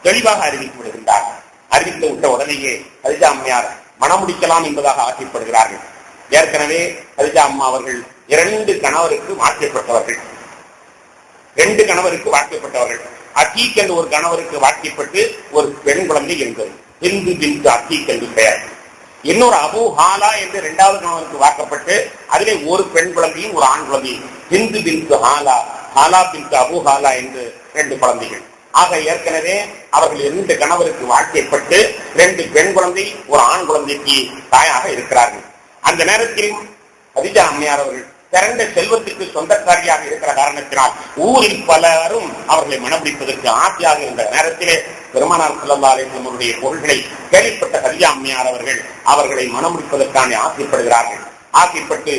தெளிவாக அறிவித்து விடுகின்றார். அறிவித்து விட்ட உடனேயே ஹஜ்ஜா அம்மையார் மணமுடிக்கலாம் என்பதாக ஆசைப்படுகிறார்கள். ஏற்கனவே ஹஜ்ஜா அம்மா அவர்கள் 2 கணவருக்கு வாக்கியப்பட்டவர்கள். 2 கணவருக்கு வாக்கியப்பட்டவர்கள். அத்தீக் என்று ஒரு கணவருக்கு வாக்கியப்பட்டு ஒரு பெண் குழந்தை இருந்தது. ஹிந்து பின்து அத்தீக் என்று பெயர். இன்னொரு அபு ஹாலா என்று 2வது கணவருக்கு வாக்கப்பட்டு அதிலே ஒரு பெண் குழந்தையும் ஒரு ஆண் குழந்தையும். ஹிந்து பின்து ஹாலா, ஹாலா பின்து அபு ஹாலா என்று 2 குழந்தைகள். ஆக ஏற்கனவே அவர்கள் 2 கணவருக்கு வாழ்க்கைப்பட்டு 2 பெண் குழந்தை ஒரு ஆண் குழந்தைக்கு தாயாக இருக்கிறார்கள். அந்த நேரத்தில் ஹதீஜா அம்மையார் அவர்கள் திரண்ட செல்வத்திற்கு சொந்தக்காரியாக இருக்கிற காரணத்தினால் ஊரில் பலரும் அவர்களை மணப்பிடிப்பதற்கு ஆசையாக இருந்த நேரத்திலே பெருமானார் ஸல்லல்லாஹு அலைஹி வஸல்லம் அவருடைய பொருள்களை கேள்விப்பட்ட ஹதீஜா அம்மையார் அவர்களை மணமுடிப்பதற்கான ஆசைப்படுகிறார்கள். ஆசைப்பட்டு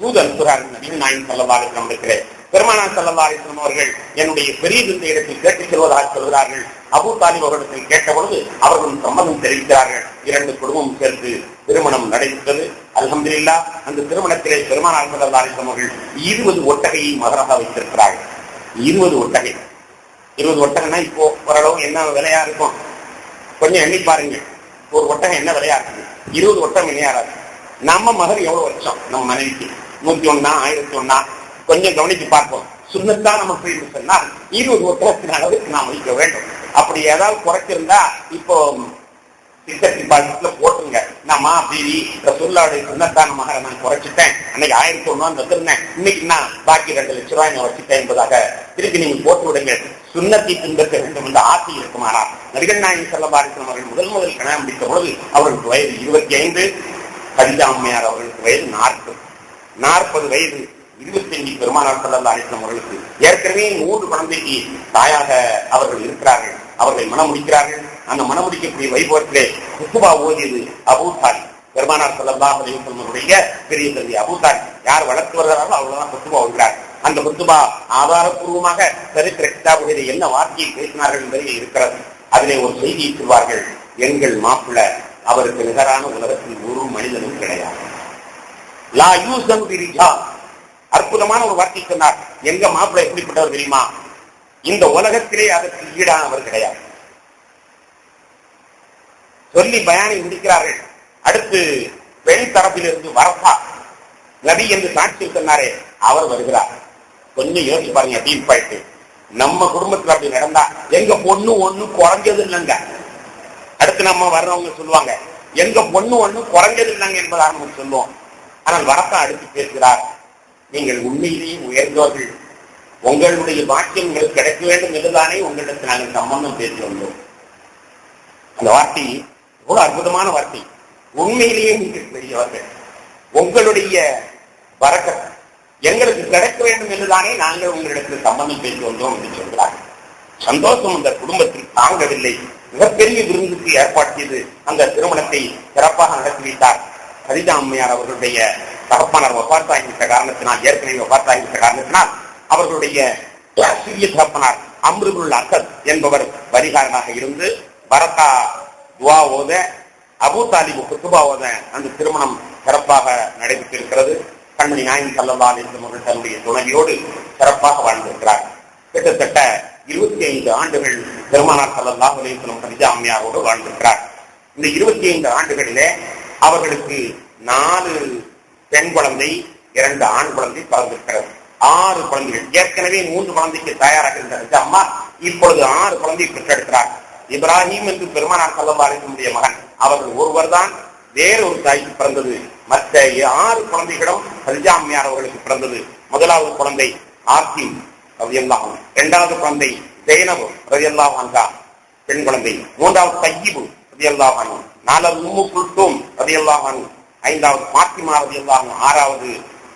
தூது அனுப்புகிறார்கள். நபிகள் நாயகம் ஸல்லல்லாஹு அலைஹி வஸல்லம் இருக்கிற பெருமானார் ஸல்லல்லாஹு அலைஹி வஸல்லம் அவர்கள் என்னுடைய பெரிய இந்த இடத்தில் கேட்டுச் செல்வதாக சொல்கிறார்கள். அபூ தாலிப் அவர்களிடத்தில் கேட்ட பொழுது அவர்களும் சம்மதம் தெரிவிக்கிறார்கள். 2 குடும்பமும் சேர்ந்து திருமணம் நடைபெற்றது. அல்ஹம்துலில்லாஹ். அந்த திருமணத்திலே பெருமானார் ஸல்லல்லாஹு அலைஹி வஸல்லம் அவர்கள் 20 ஒட்டகையை மகராக வைத்திருக்கிறார்கள். 20 ஒட்டகை. 20 ஒட்டகைனா இப்போ ஓரளவு என்ன விலையா இருக்கும் கொஞ்சம் எண்ணி பாருங்க. ஒரு ஒட்டகம் என்ன விலையா இருக்குது? 20 ஒட்டகம் விலையா இருக்கு. நம்ம மகர் எவ்வளவு வருஷம் நம்ம மனைவிக்கு? 101, 1001. கொஞ்சம் கவனித்து பார்ப்போம். சுண்ணத்தான் நமக்கு சொன்னால் 20 ஒட்டகத்தின் அளவுக்கு நாம் வைக்க வேண்டும். அப்படி ஏதாவது குறைச்சிருந்தா இப்போ போட்டுங்க. நம்ம பீரி ரசூலுல்லாஹி சுன்னத்தான மகரை நான் குறைச்சிட்டேன், அன்னைக்கு 1001 வந்திருந்தேன், இன்னைக்கு நான் பாக்கி 2 லட்சம் ரூபாய் நான் வச்சுட்டேன் என்பதாக திருப்பி நீங்க போட்டு விடுங்க. சுன்னத்தை பின்பற்ற வேண்டும் என்ற ஆசை இருக்குமானா நபிகள் நாயகம் ஸல்லல்லாஹு அலைஹி வஸல்லம் அவர்கள் முதல் கல்யாணம் முடித்த பொழுது அவர்களுக்கு வயது 25, ஹதீஜா அம்மையார் அவர்களுக்கு வயது 40 வயது. 25 பெருமானார் ஸல்லல்லாஹு அலைஹி வஸல்லம் அவர்களுக்கு ஏற்கனவே 3 குழந்தைக்கு தாயாக அவர்கள் இருக்கிறார்கள். அவர்களை மணமுடிக்கிறார்கள். அந்த மணமுடிக்கக்கூடிய வைபவத்திலே குத்துபா ஓதியது அபூ தாலிப். பெருமானார் ஸல்லல்லாஹு அலைஹி வஸல்லம் அவருடைய பெரிய தந்தை அபூ தாலிப். யார் வளர்த்து வருகிறார்களோ அவ்வளவுதான் குத்துபா ஓதுகிறார். அந்த குத்துபா ஆதாரப்பூர்வமாக சரித்திர கிதாபுகளிலே என்ன வார்த்தையை பேசினார்கள் என்பதே இருக்கிறது. அதிலே ஒரு செய்தியை சொல்வார்கள். எங்கள் மாப்பிள்ளை அவருக்கு நிகரான உலகத்தில் ஒரு மனிதனும் கிடையாது. லா யூஸன் பிரிஜால். அற்புதமான ஒரு வார்த்தை சொன்னார். எங்க மாப்பிள்ளை எப்படிப்பட்டவர் தெரியுமா? இந்த உலகத்திலே அதற்கு ஈடானவர் கிடையாது. சொல்லி பயானை முடிக்கிறார்கள். அடுத்து பெண் தரப்பிலிருந்து வரப்பா நபி என்று சாட்சி சொன்னாரே அவர் வருகிறார். கொஞ்சம் யோசிச்சு பாருங்க. டீம் பாயிட்டு நம்ம குடும்பத்துல அப்படி நடந்தா எங்க பொண்ணு ஒண்ணு குறைஞ்சது இல்லைங்க. அடுத்து நம்ம வர்றவங்க சொல்லுவாங்க எங்க பொண்ணு ஒண்ணு குறைஞ்சது இல்லைங்க என்பதாக நம்ம சொல்லுவோம். ஆனால் வரக்கா அடுத்து பேசுகிறார், நீங்கள் உண்மையிலேயே உயர்ந்தவர்கள், உங்களுடைய பாக்கியம் உங்களுக்கு கிடைக்க வேண்டும் என்றுதானே உங்களிடத்தில் நாங்கள் சம்பந்தம் பேசி வந்தோம். அந்த வார்த்தை எவ்வளவு அற்புதமான வார்த்தை. உண்மையிலேயே நீங்கள் பெரியவர்கள், உங்களுடைய வரக்கத் எங்களுக்கு கிடைக்க வேண்டும் என்றுதானே நாங்கள் உங்களிடத்தில் சம்பந்தம் பேசி வந்தோம் என்று சொல்கிறார்கள். சந்தோஷம் அந்த குடும்பத்தில் தாங்கவில்லை. மிகப்பெரிய விருந்துக்கு ஏற்பாடு செய்து அந்த திருமணத்தை சிறப்பாக நடத்தி வைத்தார். கதிஜா அம்மையார் அவர்களுடைய தகப்பனார் வஃபாத்தாகிவிட்ட காரணத்தினால், ஏற்கனவே வஃபாத்தாகிவிட்ட காரணத்தினால், அவர்களுடைய சிறிய தகப்பனார் அம்ரு இப்னுல் அஸத் என்பவர் வரிகாரனாக இருந்து பரக்கா துவா ஓத, அபூ தாலிப் குத்துபா ஓத அந்த திருமணம் சிறப்பாக நடைபெற்றிருக்கிறது. கண்மணி நாயகம் ஸல்லல்லாஹு அலைஹி வஸல்லம் தன்னுடைய துணையோடு சிறப்பாக வாழ்ந்திருக்கிறார். கிட்டத்தட்ட 25 ஆண்டுகள் பெருமானார் ஸல்லல்லாஹு அலைஹி வஸல்லம் கதிஜா அம்மையாரோடு வாழ்ந்திருக்கிறார். இந்த 25 ஆண்டுகளிலே அவர்களுக்கு 4 பெண் குழந்தை, 2 ஆண் குழந்தை பிறந்திருக்கிறது. 6 குழந்தைகள். ஏற்கனவே 3 குழந்தைக்கு தயாராக இருந்த அம்மா இப்பொழுது 6 குழந்தை பெற்றெடுக்கிறார். இப்ராஹிம் என்று பெருமானார் ஸல்லல்லாஹு அலைஹி வஸல்லம் மகன், அவர்கள் ஒருவர் தான் வேறொரு தாய்க்கு பிறந்தது. மற்ற 6 குழந்தைகளும் கதிஜா அம்மையார் அவர்களுக்கு பிறந்தது. முதலாவது குழந்தை ஆசிம் ரலியல்லாஹு அன்ஹு, 2வது குழந்தை ஜைனப் ரலியல்லாஹு அன்ஹா பெண் குழந்தை, 3வது தய்யிப் ரலியல்லாஹு அன்ஹு, 4வது உம்மு குல்தூம் ரலியல்லாஹு அன்ஹு, 5வது ஃபாத்திமா ரலியல்லாஹு அன்ஹா, 6வது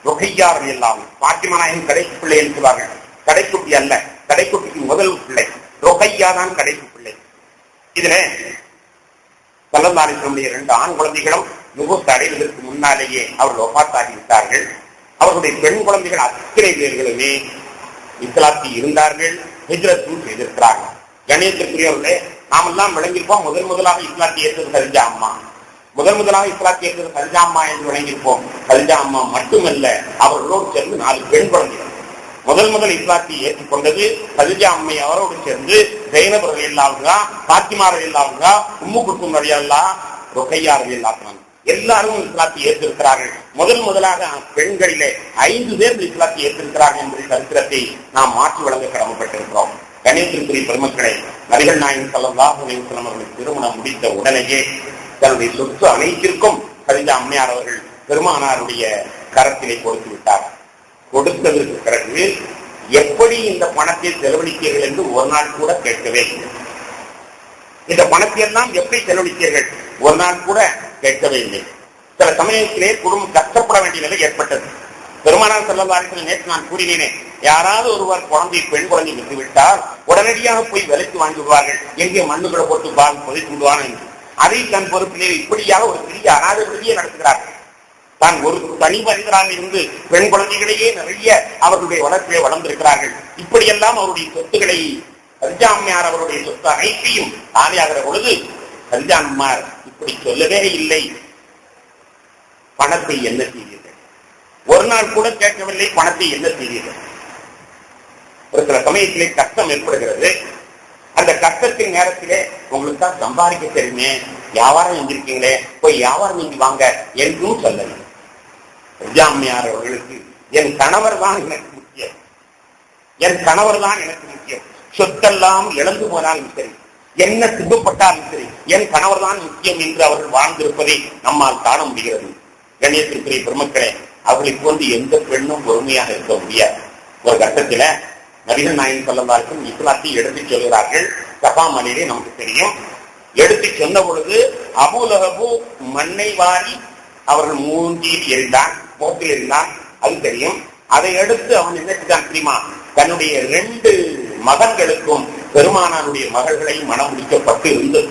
ருகையா ரலியல்லாஹு அன்ஹா. ஃபாத்திமா நாயகம் கடைசி பிள்ளை என்று சொல்வார்கள். கடைக்குட்டி அல்ல, கடைக்குட்டிக்கு முதல் பிள்ளை ருகையா தான் கடைசி பிள்ளை. இதுல ஸல்லல்லாஹு அலைஹி வஸல்லம் 2 ஆண் குழந்தைகளும் நுபுவத் அடைவதற்கு முன்னாலேயே அவர்கள் வஃபாத்தாகி விட்டார்கள். அவர்களுடைய பெண் குழந்தைகள் அத்தனை பேர்களுமே இஸ்லாத்தில் இருந்தார்கள், ஹிஜ்ரத்தும் செய்திருக்கிறார்கள். கணியத்திற்குரியவர்களே, நாமெல்லாம் விளங்கியிருப்போம் முதலாக இஸ்லாத்தை ஏற்றது கதிஜா அம்மா, முதலாக இஸ்லாத்தை ஏற்றது கதிஜா அம்மா என்று விளங்கியிருப்போம். கதிஜா அம்மா மட்டுமல்ல, அவர்களோடு சேர்ந்து 4 பெண் குழந்தைகள். முதல் இஸ்லாத்தை ஏற்றுக்கொண்டது கதிஜா அம்மை அவரோடு சேர்ந்து ஜைனப் ரலியல்லாஹு அன்ஹா, ஃபாத்திமா ரலியல்லாஹு அன்ஹா, உம்மு குல்தூம் ரலியல்லாஹு அன்ஹா, ருகையா ரலியல்லாஹு அன்ஹா. எல்லாரும் இஸ்லாத்தை ஏற்றிருக்கிறார்கள். முதலாக பெண்களிலே 5 பேர் இஸ்லாத்தை ஏற்றிருக்கிறார்கள் என்ற சரித்திரத்தை நாம் மாற்றி வழங்க கடமைப்பட்டிருக்கிறோம். கணேசத்திற்குரிய பெருமக்களை, நபிகள் நாயகம் ஸல்லல்லாஹு அலைஹி வஸல்லம் அவர்கள் திருமணம் முடித்த உடனேயே தன்னுடைய சொத்து அனைத்திற்கும் கதிஜா அம்மையார் அவர்கள் பெருமானாருடைய கரத்திலே கொடுத்து விட்டார். கொடுத்ததற்கு பிறகு எப்படி இந்த பணத்தை செலவழித்தீர்கள் என்று ஒரு நாள் கூட கேட்கவே இல்லை. இந்த பணத்தை எல்லாம் எப்படி செலவழித்தீர்கள் ஒரு நாள் கூட கேட்கவே இல்லை. சில சமயத்திலே குடும்பம் கஷ்டப்பட வேண்டிய நிலை ஏற்பட்டது. பெருமானார் ஸல்லல்லாஹு அலைஹி வஸல்லம் நேற்று நான் கூறினேனே, யாராவது ஒருவர் பெண் குழந்தை விட்டு விட்டால் உடனடியாக போய் விலைக்கு வாங்கி விடுவார்கள், எங்கே மண்ணுகளை போட்டு பால் பொதித்து விடுவான் என்று. அதை தன் பொறுப்பிலே இப்படியாக ஒரு பெரிய அநாத விடுதியை நடத்துகிறார்கள். தான் ஒரு தனி மனிதராக இருந்து பெண் குழந்தைகளையே நிறைய அவர்களுடைய வளர்ச்சியை வளர்ந்திருக்கிறார்கள். இப்படியெல்லாம் அவருடைய சொத்துக்களை கதிஜா அம்மையார் அவருடைய சொத்து அனைத்தையும் காலியாகிற பொழுது கதிஜா அம்மையார் இப்படி சொல்லவே இல்லை. பணத்தை என்ன செய்தீர்கள்? ஒரு நாள் கூட கேட்கவில்லை, பணத்தை என்ன செய்தீர்கள்? ஒரு சில சமயத்திலே கஷ்டம் ஏற்படுகிறது. அந்த கஷ்டத்தின் நேரத்திலே உங்களுக்கு தான் சம்பாதிக்க தெரியுமே, வியாபாரம் செஞ்சிருக்கீங்களே, போய் வியாபாரம் செஞ்சு வாங்க என்றும் சொல்லவில்லை. கதிஜா அம்மையார் அவர்களுக்கு என் கணவர் தான் எனக்கு முக்கியம், என் கணவர் தான் எனக்கு முக்கியம். சொத்தெல்லாம் இழந்து போனாலும் சரி, என்ன துன்பப்பட்டாலும் சரி, என் கணவர் தான் முக்கியம் என்று அவர்கள் வாழ்ந்திருப்பதை நம்மால் காண முடிகிறது. கண்ணியத்திற்குரிய பெருமக்களே, அவர்களை போன்று எந்த பெண்ணும் பொறுமையாக இருக்க முடியாது. ஒரு கட்டத்தில நபிகள் நாயகம் ஸல்லல்லாஹு அலைஹி வஸல்லம் இஸ்லாத்தை எடுத்துச் சொல்கிறார்கள். சஃபா மலையிலே நமக்கு தெரியும். எடுத்து சொன்ன பொழுது அபூ லஹப் மண்ணை வாரி அவர்கள் மூஞ்சியில் எறிந்தான், முகத்தில் எறிந்தான், அது தெரியும். அதை எடுத்து அவன் என்ன செய்தான் தெரியுமா? தன்னுடைய 2 மகன்களுக்கும் பெருமானாருடைய மகள்களை மனம் முடிக்கப்பட்டு இருந்தது.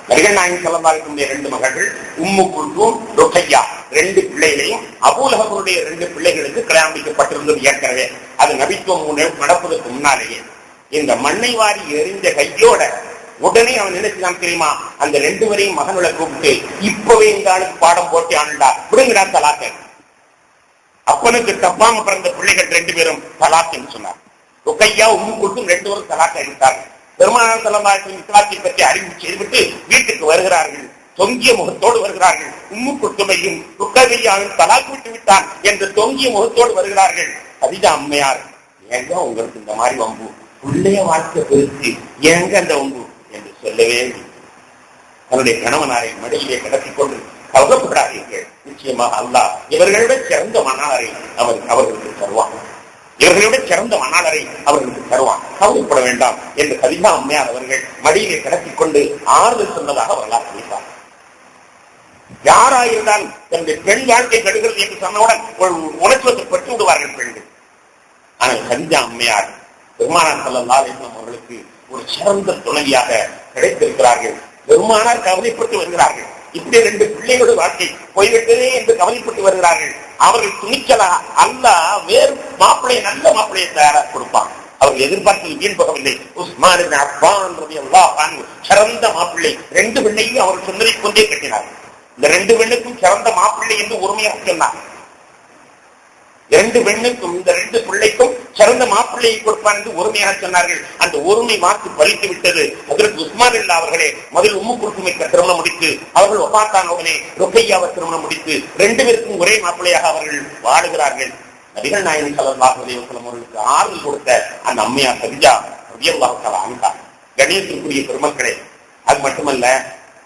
நபிகள் நாயகம் ஸல்லல்லாஹு அலைஹி வஸல்லம் 2 மகள்கள் உம்மு குல்தூம், ருகையா 2 பிள்ளைகளையும் அபூ லஹபுடைய 2 பிள்ளைகளுக்கு கல்யாணம் முடிக்கப்பட்டிருந்தது ஏற்கனவே. அது நபித்துவம் நடப்பதற்கு முன்னாலேயே இந்த மண்ணை வாரி எறிந்த கையோட உடனே அவன் நினைச்சான் தெரியுமா? அந்த 2 வரையும் மகன்களை கூப்பிட்டு, இப்பவே இந்த ஆளுக்கு பாடம் போட்டு ஆண்டுடா, விடுங்கடா தலாக்க. அப்பனுக்கு தப்பாம பிறந்த பிள்ளைகள் 2 பேரும் தலாக் என்று சொன்னார். ருகையா உம்மு குல்தூம் 2 பேரும் தலாக்க அளித்தார்கள். பெருமானார் ஸல்லல்லாஹு அலைஹி வஸல்லம் இஸ்லாத்தை பற்றி அறிவு செய்துவிட்டு வீட்டுக்கு வருகிறார்கள். தொங்கிய முகத்தோடு வருகிறார்கள். உம்மு குல்தூமையும் ருகையாவையும் தலாக் விட்டு விட்டான் என்று தொங்கிய முகத்தோடு வருகிறார்கள். கதிஜா அம்மையார், ஏங்க உங்களுக்கு இந்த மாதிரி வம்பு, பிள்ளைய வாழ்க்கை பெருசு, ஏங்க அந்த வம்பு என்று சொல்லவே தன்னுடைய கணவனாரை மடியிலே கடத்திக் கொண்டு கவலைப்படாதீர்கள், நிச்சயமாக அல்லாஹ் இவர்களை விட சிறந்த மணாளரை அவர்களுக்கு தருவான், இவர்களை விட சிறந்த மணாளரை அவர்களுக்கு தருவான், கவலைப்பட வேண்டாம் என்று கதிஜா அம்மையார் அவர்கள் மடியிலே கடத்திக் கொண்டு ஆறுதல் சொன்னதாக வரலாறு சொல்லிட்டார். யாராயிருந்தால் தன்னுடைய பெண் வாழ்க்கை கடுகிறது என்று சொன்னவுடன் உணர்ச்சிவத்தை பெற்று விடுவார்கள் பெண்கள். ஆனால் கதிஜா அம்மையார் பெருமானார் ஸல்லல்லாஹு அலைஹி வஸல்லம் அவர்களுக்கு ஒரு சிறந்த துணைவியாக கிடைத்திருக்கிறார்கள். பெருமானார் கவலைப்பட்டு வருகிறார்கள், இப்படி 2 பிள்ளைகளோட வாழ்க்கை போய்விட்டதே என்று கவலைப்பட்டு வருகிறார்கள். அவர்கள் துணிச்சலா அல்லாஹ் வேறு மாப்பிள்ளை, நல்ல மாப்பிள்ளையை தயாராக கொடுப்பான். அவர்கள் எதிர்பார்த்து வீண் போகவில்லை. உஸ்மான் இப்னு அஃபான் ரலியல்லாஹு அன்ஹு சிறந்த மாப்பிள்ளை. 2 பெண்ணையும் அவர் சொன்னதை கொண்டே கட்டினார். இந்த 2 பெண்ணுக்கும் சிறந்த மாப்பிள்ளை என்று உரிமையாக சொன்னார். 2 பெண்ணுக்கும் இந்த 2 பிள்ளைக்கும் சிறந்த மாப்பிள்ளையை கொடுப்பான் என்று உரிமையாக சொன்னார்கள். அந்த உரிமை வாக்கு பலித்து விட்டது. அதற்கு உஸ்மான் இல்லா அவர்களே முதல் உம்மு குல்சுமை திருமணம் முடித்து, அவர்கள் வஃபாத்தான உடனே ருக்கையாவை திருமணம் முடித்து 2 பேருக்கும் ஒரே மாப்பிள்ளையாக அவர்கள் வாழுகிறார்கள். நபிகள் நாயகம் ஸல்லல்லாஹு அலைஹி வஸல்லம் அவர்களுக்கு ஆறுதல் கொடுத்த அந்த அம்மையார் கதிஜா ரலியல்லாஹு தஆலா அன்ஹா. கணேசனுக்குரிய பெருமக்களே, அது மட்டுமல்ல,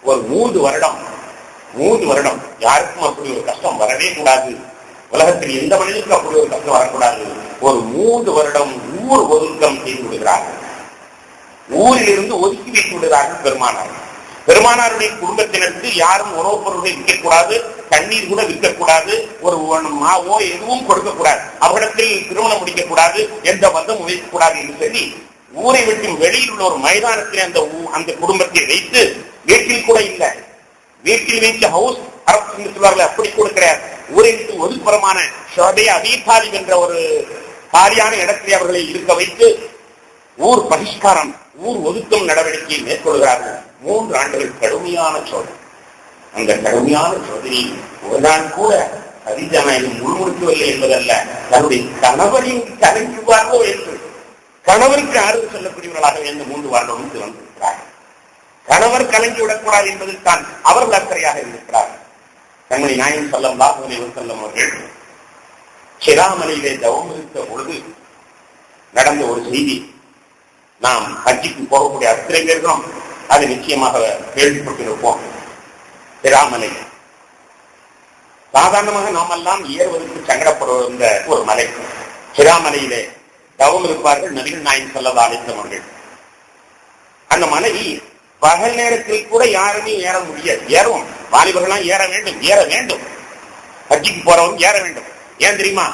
ஒரு 3 வருடம் யாருக்கும் அப்படி ஒரு கஷ்டம் வரவே கூடாது. உலகத்தில் எந்த மனிதனுக்கும் அப்படி ஒரு கஷ்டம் வரக்கூடாது. ஒரு 3 வருடம் ஊர் ஒதுக்கம் செய்து விடுகிறார்கள். ஊரிலிருந்து ஒதுக்கி வைத்து விடுகிறார்கள் பெருமானார். பெருமானாருடைய குடும்பத்தினருக்கு யாரும் உணவுப் பொருட்களை விற்கக்கூடாது, தண்ணீர் கூட விற்கக்கூடாது, ஒரு மாவோ எதுவும் கொடுக்கக்கூடாது, அவரிடத்தில் திருமணம் முடிக்கக்கூடாது, எந்த பந்தம் வைக்கக்கூடாது என்று சொல்லி ஊரை விட்டு வெளியில் உள்ள ஒரு மைதானத்தில் அந்த குடும்பத்தை வைத்து, வீட்டில் கூட இல்லை, வீட்டில் வைத்து ஹவுஸ் அரசு என்று சொல்வார்கள், அப்படி கூட கிடையாது, ஊரை விட்டு ஒதுக்குப்புறமான அபீதாலி என்ற ஒரு காலியான இடத்திலே அவர்களை இருக்க வைத்து ஊர் பகிஷ்காரம், ஊர் ஒதுக்கும் நடவடிக்கையை மேற்கொள்கிறார்கள். 3 ஆண்டுகள் கடுமையான சோதனை. அந்த கடுமையான சோதனையில் ஒரு நாள் கூட கதிஜா நாயகம் முழுமுழுக்கவில்லை என்பதல்ல, தன்னுடைய கணவரின் கலங்குவார்களோ என்று கணவருக்கு ஆறுதல் சொல்லக்கூடியவர்களாக இந்த 3 வருடமும் திறந்திருக்கிறார்கள். கணவர் கலங்கி விடக்கூடாது என்பதில் தான் அவர்கள் அக்கறையாக இருக்கிறார்கள். தங்களை நாயகம் ஸல்லல்லாஹு அலைஹி வஸல்லம் அவர்கள் சிராமலையிலே தவம் இருந்த பொழுது நடந்த ஒரு செய்தி நாம் ஹஜ்ஜுக்கு போகக்கூடிய அத்தனை பேர்களும் அது நிச்சயமாக கேள்விப்பட்டிருப்போம். சிராமலை சாதாரணமாக நாமெல்லாம் ஏறுவதற்கு சங்கடப்படுகின்ற ஒரு மலை. சிராமலையிலே தவம் இருப்பார்கள் நபிகள் நாயகம் ஸல்லல்லாஹு அலைஹி வஸல்லம் அவர்கள். அந்த மலை பகல் நேரத்தில் கூட யாருமே ஏற முடியாது. ஏறும் வாலிபர்களாம் ஏற வேண்டும், ஹஜ்ஜுக்கு போறவங்க ஏற வேண்டும். ஏன் தெரியுமா?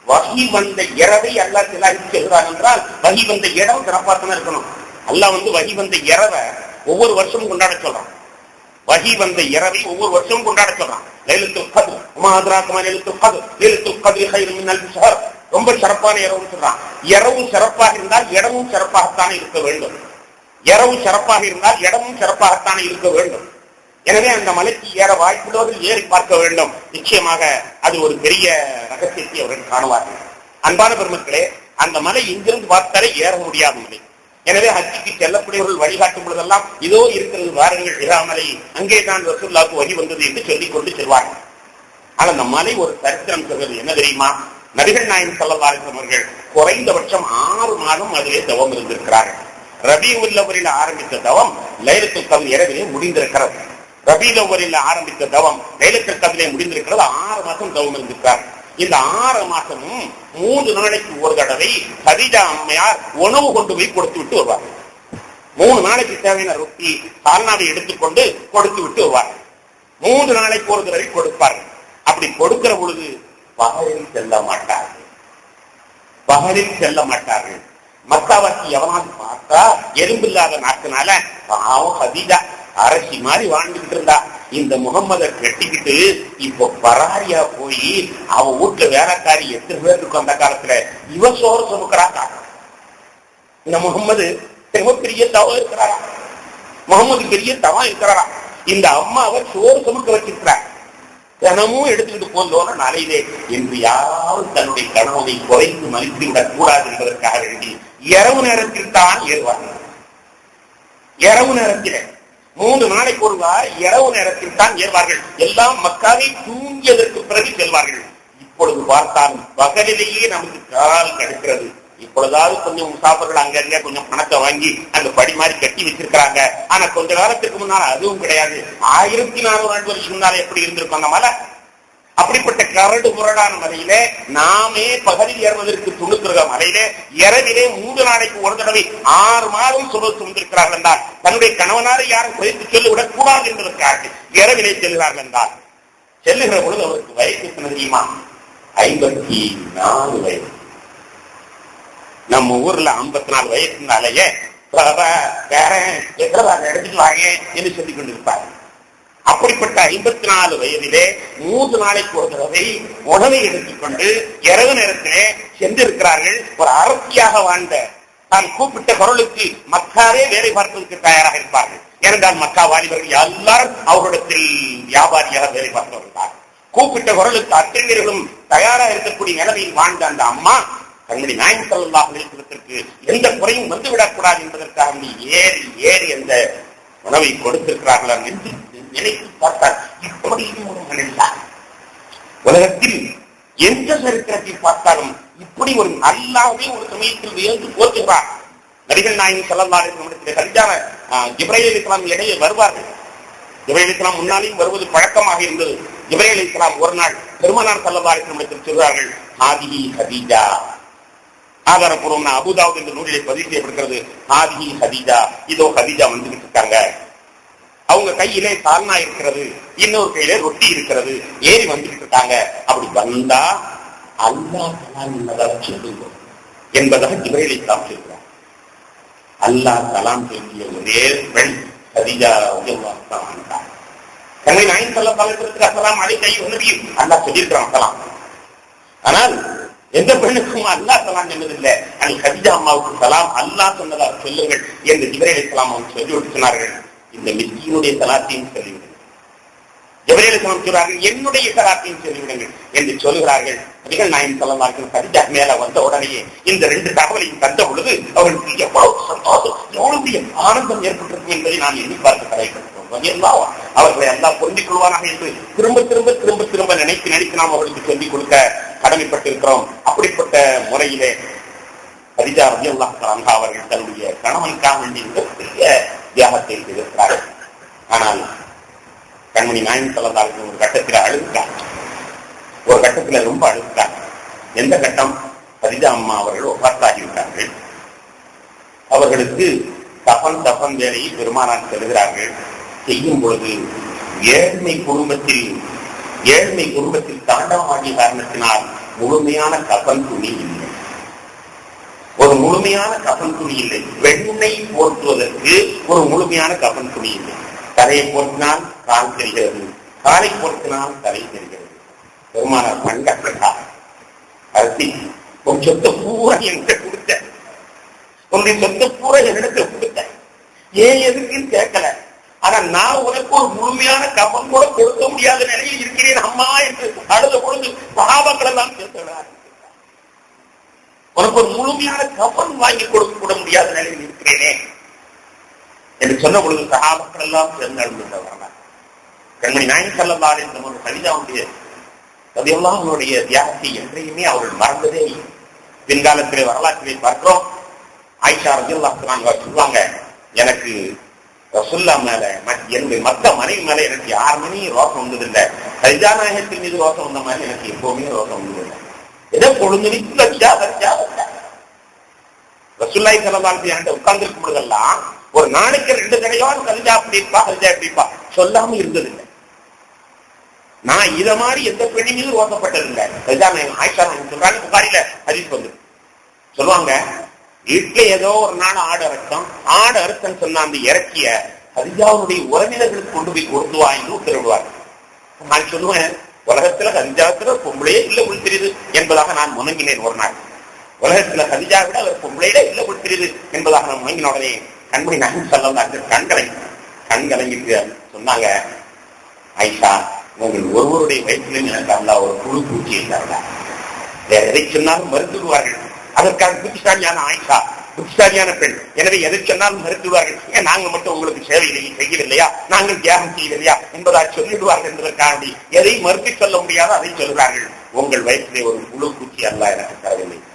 வஹி வந்த இரவை அல்லாஹ் திலாஹி சொல்றான் என்றால் வஹி வந்த இடம் சிறப்பாக இருக்கணும். அல்லாஹ் வஹி வந்த இரவை ஒவ்வொரு வருஷமும் கொண்டாட சொல்றான். வஹி வந்த இரவை ஒவ்வொரு வருஷமும் கொண்டாட சொல்றான். லைலத்துல் கத்ர் வமா அத்ராக மா லைலத்துல் கத்ர் லைலத்துல் கத்ரி கைரும் மின் அல்ஃபி ஷஹர். ரொம்ப சிறப்பான இரவுன்னு சொல்றான். இரவும் சிறப்பாக இருந்தால் இடமும் சிறப்பாகத்தானே இருக்க வேண்டும். இரவு சிறப்பாக இருந்தால் இடமும் சிறப்பாகத்தானே இருக்க வேண்டும். எனவே அந்த மலைக்கு ஏற வாய்ப்புள்ளவர்கள் ஏறி பார்க்க வேண்டும். நிச்சயமாக அது ஒரு பெரிய ரகசியத்தை அவர்கள் காணுவார்கள். அன்பான பெருமக்களே, அந்த மலை இங்கிருந்து பார்த்தாலே ஏற முடியாத மலை. எனவே ஹஜ்ஜுக்கு செல்லக்கூடியவர்கள் வழிகாட்டும் பொழுதெல்லாம் இதோ இருக்கிறது வாருங்கள் இராமலை, அங்கே தான் ரசூலுல்லாஹ்வுக்கு வஹி வந்தது என்று சொல்லிக் கொண்டு செல்வார்கள். ஆனால் அந்த மலை ஒரு சரித்திரம் சொல்வது என்ன தெரியுமா? நபிகள் நாயகம் ஸல்லல்லாஹு அலைஹி வஸல்லம் அவர்கள் குறைந்தபட்சம் 6 மாதம் அதிலே தவம் இருந்திருக்கிறார்கள். ரபீஉல் அவ்வலில் ஆரம்பித்த தவம் லைலத்துல் கத்ர் இரவிலே முடிந்திருக்கிறது. ரபீஉல் அவ்வலில் ஆரம்பித்த தவம் லைலத்துல் கத்ரிலே முடிந்திருக்கிறது. 6 மாதம் தவம் இருந்திருக்கிறார். இந்த 6 மாசமும் 3 நாளைக்கு ஒரு தடவை கதிஜா அம்மையார் உணவு கொண்டு போய் கொடுத்து விட்டு வருவார்கள். 3 நாளைக்கு தேவையான ரொட்டி சால்னாவை எடுத்துக்கொண்டு கொடுத்து விட்டு வருவார்கள். 3 நாளைக்கு ஒரு தடவை கொடுப்பார்கள். அப்படி கொடுக்கிற பொழுது பகலில் செல்ல மாட்டார்கள். மக்காவாசி எவனாவது பார்த்தா எறும்பில்லாத நாட்கனால பாவம் கதிஜா அரசி மாதிரி வாழ்ந்துகிட்டு இருந்தா. இந்த முகம்மதை கட்டிக்கிட்டு இப்போ பராரியா போய் அவ வீட்டுல வேலைக்காரி 8 பேர் இருக்கும். அந்த காலத்துல இவ சோறு சுமக்கிறாங்க. இந்த முகம்மது பெரிய தவம் இருக்கிறாரா? முகம்மது பெரிய தவம் இருக்கிறாரா? இந்த அம்மாவை சோறு சுமக்க வச்சிருக்கிறார். தினமும் எடுத்துக்கிட்டு போந்தோன நாளையிலே என்று யாரும் தன்னுடைய கணவனை குறைந்து மதித்து விடக் கூடாது என்பதற்காக வேண்டி இரவு நேரத்தில் தான் ஏறுவார்கள். இரவு நேரத்திலே 3 நாளைக்கு ஒரு இரவு நேரத்தில் தான் ஏறுவார்கள். எல்லாம் மக்காவை தூங்கியதற்கு பிறகு செல்வார்கள். இப்பொழுது பார்த்தால் பகலிலேயே நமக்கு கால் கிடைக்கிறது. இப்பொழுதாவது கொஞ்சம் முசாஃபர்கள் அங்கங்க கொஞ்சம் பணத்தை வாங்கி அந்த படி மாதிரி கட்டி வச்சிருக்கிறாங்க. ஆனா கொஞ்ச காலத்துக்கு முன்னால அதுவும் கிடையாது. 1400 வருஷம் முன்னால எப்படி இருந்திருக்கும் அந்த மலை? அப்படிப்பட்ட கரடு முரடான மலையிலே நாமே பகலில் ஏறுவதற்கு துணுக்குற மலையிலே இரவிலே 3 நாளைக்கு ஒரு தடவை 6 மாதம் சுமந்திருக்கிறார்கள் என்றால் தன்னுடைய கணவனாரை யாரும் குறைத்து சொல்லிவிடக் கூடாது என்பதற்காக இரவிலே செல்கிறார்கள் என்றால் செல்லுகிற பொழுது அவருக்கு வயசு தெரியுமா? 54 வயது. நம்ம ஊர்ல 54 வயசுனாலேயே வேற எடுத்துட்டு வாங்க என்று சொல்லிக் கொண்டிருப்பாரு. அப்படிப்பட்ட 54 வயதிலே 3 நாளைக்கு ஒரு தடவை உணவை எடுத்துக்கொண்டு இரவு நேரத்திலே சென்றிருக்கிறார்கள். ஒரு அரசியாக வாழ்ந்த தான் கூப்பிட்ட குரலுக்கு மக்காவே வேலை பார்ப்பதற்கு தயாராக இருப்பார்கள். ஏனென்றால் மக்கா வாலிபர்கள் எல்லாரும் அவரிடத்தில் வியாபாரியாக வேலை பார்த்தவர்கள். கூப்பிட்ட குரலுக்கு அத்தனையர்களும் தயாராக இருக்கக்கூடிய நிலைமையில் வாழ்ந்த அந்த அம்மா கண்மணி நாயகம் ஸல்லல்லாஹு அலைஹி வஸல்லத்திற்கு எந்த குறையும் வந்துவிடக்கூடாது என்பதற்காக ஏறி ஏறி அந்த உணவை கொடுத்திருக்கிறார்களா என்று நினைத்து பார்த்தார். இப்படியும் ஒரு மனிதன் உலகத்தில் எந்த சரித்திரத்தை பார்த்தாலும் இப்படி ஒரு அல்லாஹ்வே ஒரு சமயத்தில் வியந்து போற்றுகிறார். நபிகள் நாயகம் ஸல்லல்லாஹு அலைஹி வஸல்லம் ஹஜ்ஜான ஜிப்ரீல் அலைஹிஸ்ஸலாம் இடையே வருவார்கள். ஜிப்ரீல் அலைஹிஸ்ஸலாம் முன்னாலேயும் வருவது பழக்கமாக இருந்தது. ஜிப்ரீல் அலைஹிஸ்ஸலாம் ஒரு நாள் பெருமானார் ஸல்லல்லாஹு அலைஹி வஸல்லம் சொல்கிறார்கள், ஹாதிஹி ஹதீஜா. ஆதாரப்பூர்வம் அபூதாவுத் என்ற நூலிலே பதிவு செய்யப்படுகிறது. ஹாதிஹி ஹதீஜா, இதோ ஹதீஜா வந்துகிட்டு இருக்காங்க. அவங்க கையிலே சால்னா இருக்கிறது, இன்னொரு கையிலே ரொட்டி இருக்கிறது, ஏறி வந்துகிட்டு இருக்காங்க. அப்படி வந்தா அல்லாஹ் சலாம் சொல்லுங்க என்பதாக ஜிப்ரீல் அலைஹிஸ்ஸலாம் சொல்கிறார். அல்லாஹ் சலாம் சொல்லிய ஒரே பெண் ஹதீஜா ரலியல்லாஹு அன்ஹா. கண்மணி நாயகம் ஸல்லல்லாஹு அலைஹி வஸல்லம் அஸ்ஸலாமு அலைக்கும் நபியும் அல்லாஹ் சொல்லியிருக்கிறான் சலாம். ஆனால் எந்த பெண்ணுக்கும் அல்லாஹ் சலாம் சொன்னதில்லை. அல் ஹதீஜா அம்மாவுக்கு சலாம் அல்லாஹ் சொன்னதா சொல்லுங்கள் என்று ஜிப்ரீல் அலைஹிஸ்ஸலாம் அவங்க சொல்லிவிட்டு சொன்னார்கள், இந்த மிஸ்கீனுடைய சலாத்தையும் சொல்லிவிடுங்கள். ஜிப்ரீல் அலைஹிஸ்ஸலாம் சொல்றார்கள், என்னுடைய சலாத்தையும் சொல்லிவிடுங்கள் என்று சொல்கிறார்கள். நபிகள் நாயகம் ஸல்லல்லாஹு அலைஹி வஸல்லம் ஹதீஜா மேல வந்த உடனேயே இந்த 2 தகவலையும் தந்த பொழுது அவர்களுக்கு எவ்வளவு சந்தோஷம், எவ்வளவு ஆனந்தம் ஏற்பட்டிருக்கும் என்பதை நான் எண்ணி பார்த்து கலைக்கிறோம். அவர்களை எல்லாம் பொருந்திக் கொள்வாராக என்று திரும்ப திரும்ப திரும்ப திரும்ப நினைத்து நாம் அவர்களுக்கு சொல்லிக் கொடுக்க கடமைப்பட்டிருக்கிறோம். அப்படிப்பட்ட முறையிலே ஹதீஜா ரலியல்லாஹு அன்ஹா அவர்கள் தன்னுடைய கணவனுக்காக வேண்டிய மிகப்பெரிய தியாகத்தை செய்திருக்கிறார்கள். ஆனால் கண்மணி நாயகம் ஸல்லல்லாஹு அலைஹி வஸல்லம் ஒரு கட்டத்தில் அழுகிறார். ஒரு கட்டத்தில் ரொம்ப அழுகிறார். எந்த கட்டம்? ஹதீஜா அம்மா அவர்கள் வஃபாத்தாகிவிட்டார்கள். அவர்களுக்கு தஃபன் வேலையை பெருமானார் செல்கிறார்கள். செய்யும் பொழுது ஏழ்மை குடும்பத்தில் தாண்டவமாகிய காரணத்தினால் முழுமையான கஃன் துணி இல்லை. ஒரு முழுமையான கஃன் துணி இல்லை. வெண்ணை போர்த்துவதற்கு ஒரு முழுமையான கஃன் துணி இல்லை. தலையை போர்த்தினால் கால் தெரிகிறது, காலை போர்த்தினால் தலை தெரிகிறது. பெருமானார் மண்கட்டார் அரசி உன் சொத்தை பூரா என்கிட்ட கொடுத்த, உன்னுடைய சொத்தை பூரா என்னிடத்துல கொடுத்த, ஏன் எதுக்குன்னு கேட்கல. ஆனா நான் உனக்கு ஒரு முழுமையான கஃன் கூட கொடுக்க முடியாத நிலையில் இருக்கிறேன் அம்மா என்று அழுத பொழுது சஹாபாக்கள் எல்லாம் பேசுகிறார். உனக்கு ஒரு முழுமையான கஃன் வாங்கி கொடுக்க கூட முடியாத நிலையில் இருக்கிறேனே என்று சொன்ன பொழுது சஹாபாக்கள் எல்லாம் சேர்ந்து அழுதுள்ளவர்கள். கண்மணி நாயகம் ஸல்லல்லாஹு அலைஹி வஸல்லம் ஒரு ஹதீஜாவுடைய ரலியல்லாஹு அன்ஹுடைய தியாகத்தை என்றையுமே அவர்கள் மறந்ததே இல்லை. பின்காலத்திலே வரலாற்றிலே பார்க்கிறோம். ஆயிஷா ரலியல்லாஹு அன்ஹா சொல்லுவாங்க, எனக்கு ரசூலுல்லாஹ் மேல என்னுடைய மத்த மனைவி மேல எனக்கு யார் மணி ரோசம் வந்ததில்லை. ஹதீஜா நாயகத்தின் மீது ரோசம் வந்த மாதிரி எனக்கு எப்பவுமே ரோசம் வந்ததில்லை. ஏதோ பொழுது ரசூலுல்லாஹி ஸல்லல்லாஹு அலைஹி வஸல்லம் உட்கார்ந்து பொழுதெல்லாம் ஒரு நாளைக்கு 2 தடவையாவது ஹதீஜா அப்படிப்பா சொல்லாம இருந்ததில்லை. நான் இத மாதிரி எந்த பெண்ணி மீது ரோசப்பட்டதில்லை. ஹதீஜா நாயகம் ஆயிஷா நாயகம் சொல்றாங்க, புகாரில ஹதீஸ் வந்து சொல்லுவாங்க, வீட்டுல ஏதோ ஒரு நாள் ஆடு அறுத்தன்னு சொன்ன அந்த இறக்கிய ஹதீஜாவுடைய உறவினர்களுக்கு கொண்டு போய் கொடுத்துவா என்று உத்தரவிடுவார். நான் சொல்லுவேன், உலகத்துல ஹதீஜாவுக்கு பொம்பளையே இல்ல உள் தெரியுது என்பதாக நான் முணங்கினேன். ஒரு நாள் உலகத்துல ஹதீஜா விட அவர் பொம்பளையில இல்ல உள் தெரியுது என்பதாக நான் முணங்கின உடனே கண்மணி நாயகம் ஸல்லல்லாஹு கண்கலங்கிட்டு சொன்னாங்க, ஆயிஷா உங்கள் ஒருவருடைய வயிற்றிலும் எனக்கு அல்லாஹ் ஒரு புழு பூச்சியை தரலாம். வேற எதை சொன்னாலும் மறுத்துடுவார்கள். அதற்காக புத்திசாலியான ஆயிஷா புத்திசாலியான பெண், எனவே எதை சொன்னாலும் மறுத்துடுவார்கள். ஏன் நாங்கள் மட்டும் உங்களுக்கு சேவை செய்யவில்லையா, நாங்கள் தியாகம் செய்யவில்லையா என்பதாக சொல்லிடுவார்கள் என்பதற்காக எதை மறுத்து சொல்ல முடியாத அதை சொல்கிறார்கள். உங்கள் வயிற்றிலே ஒரு புழு பூச்சி அல்லாஹ் எனக்கு தரவில்லை.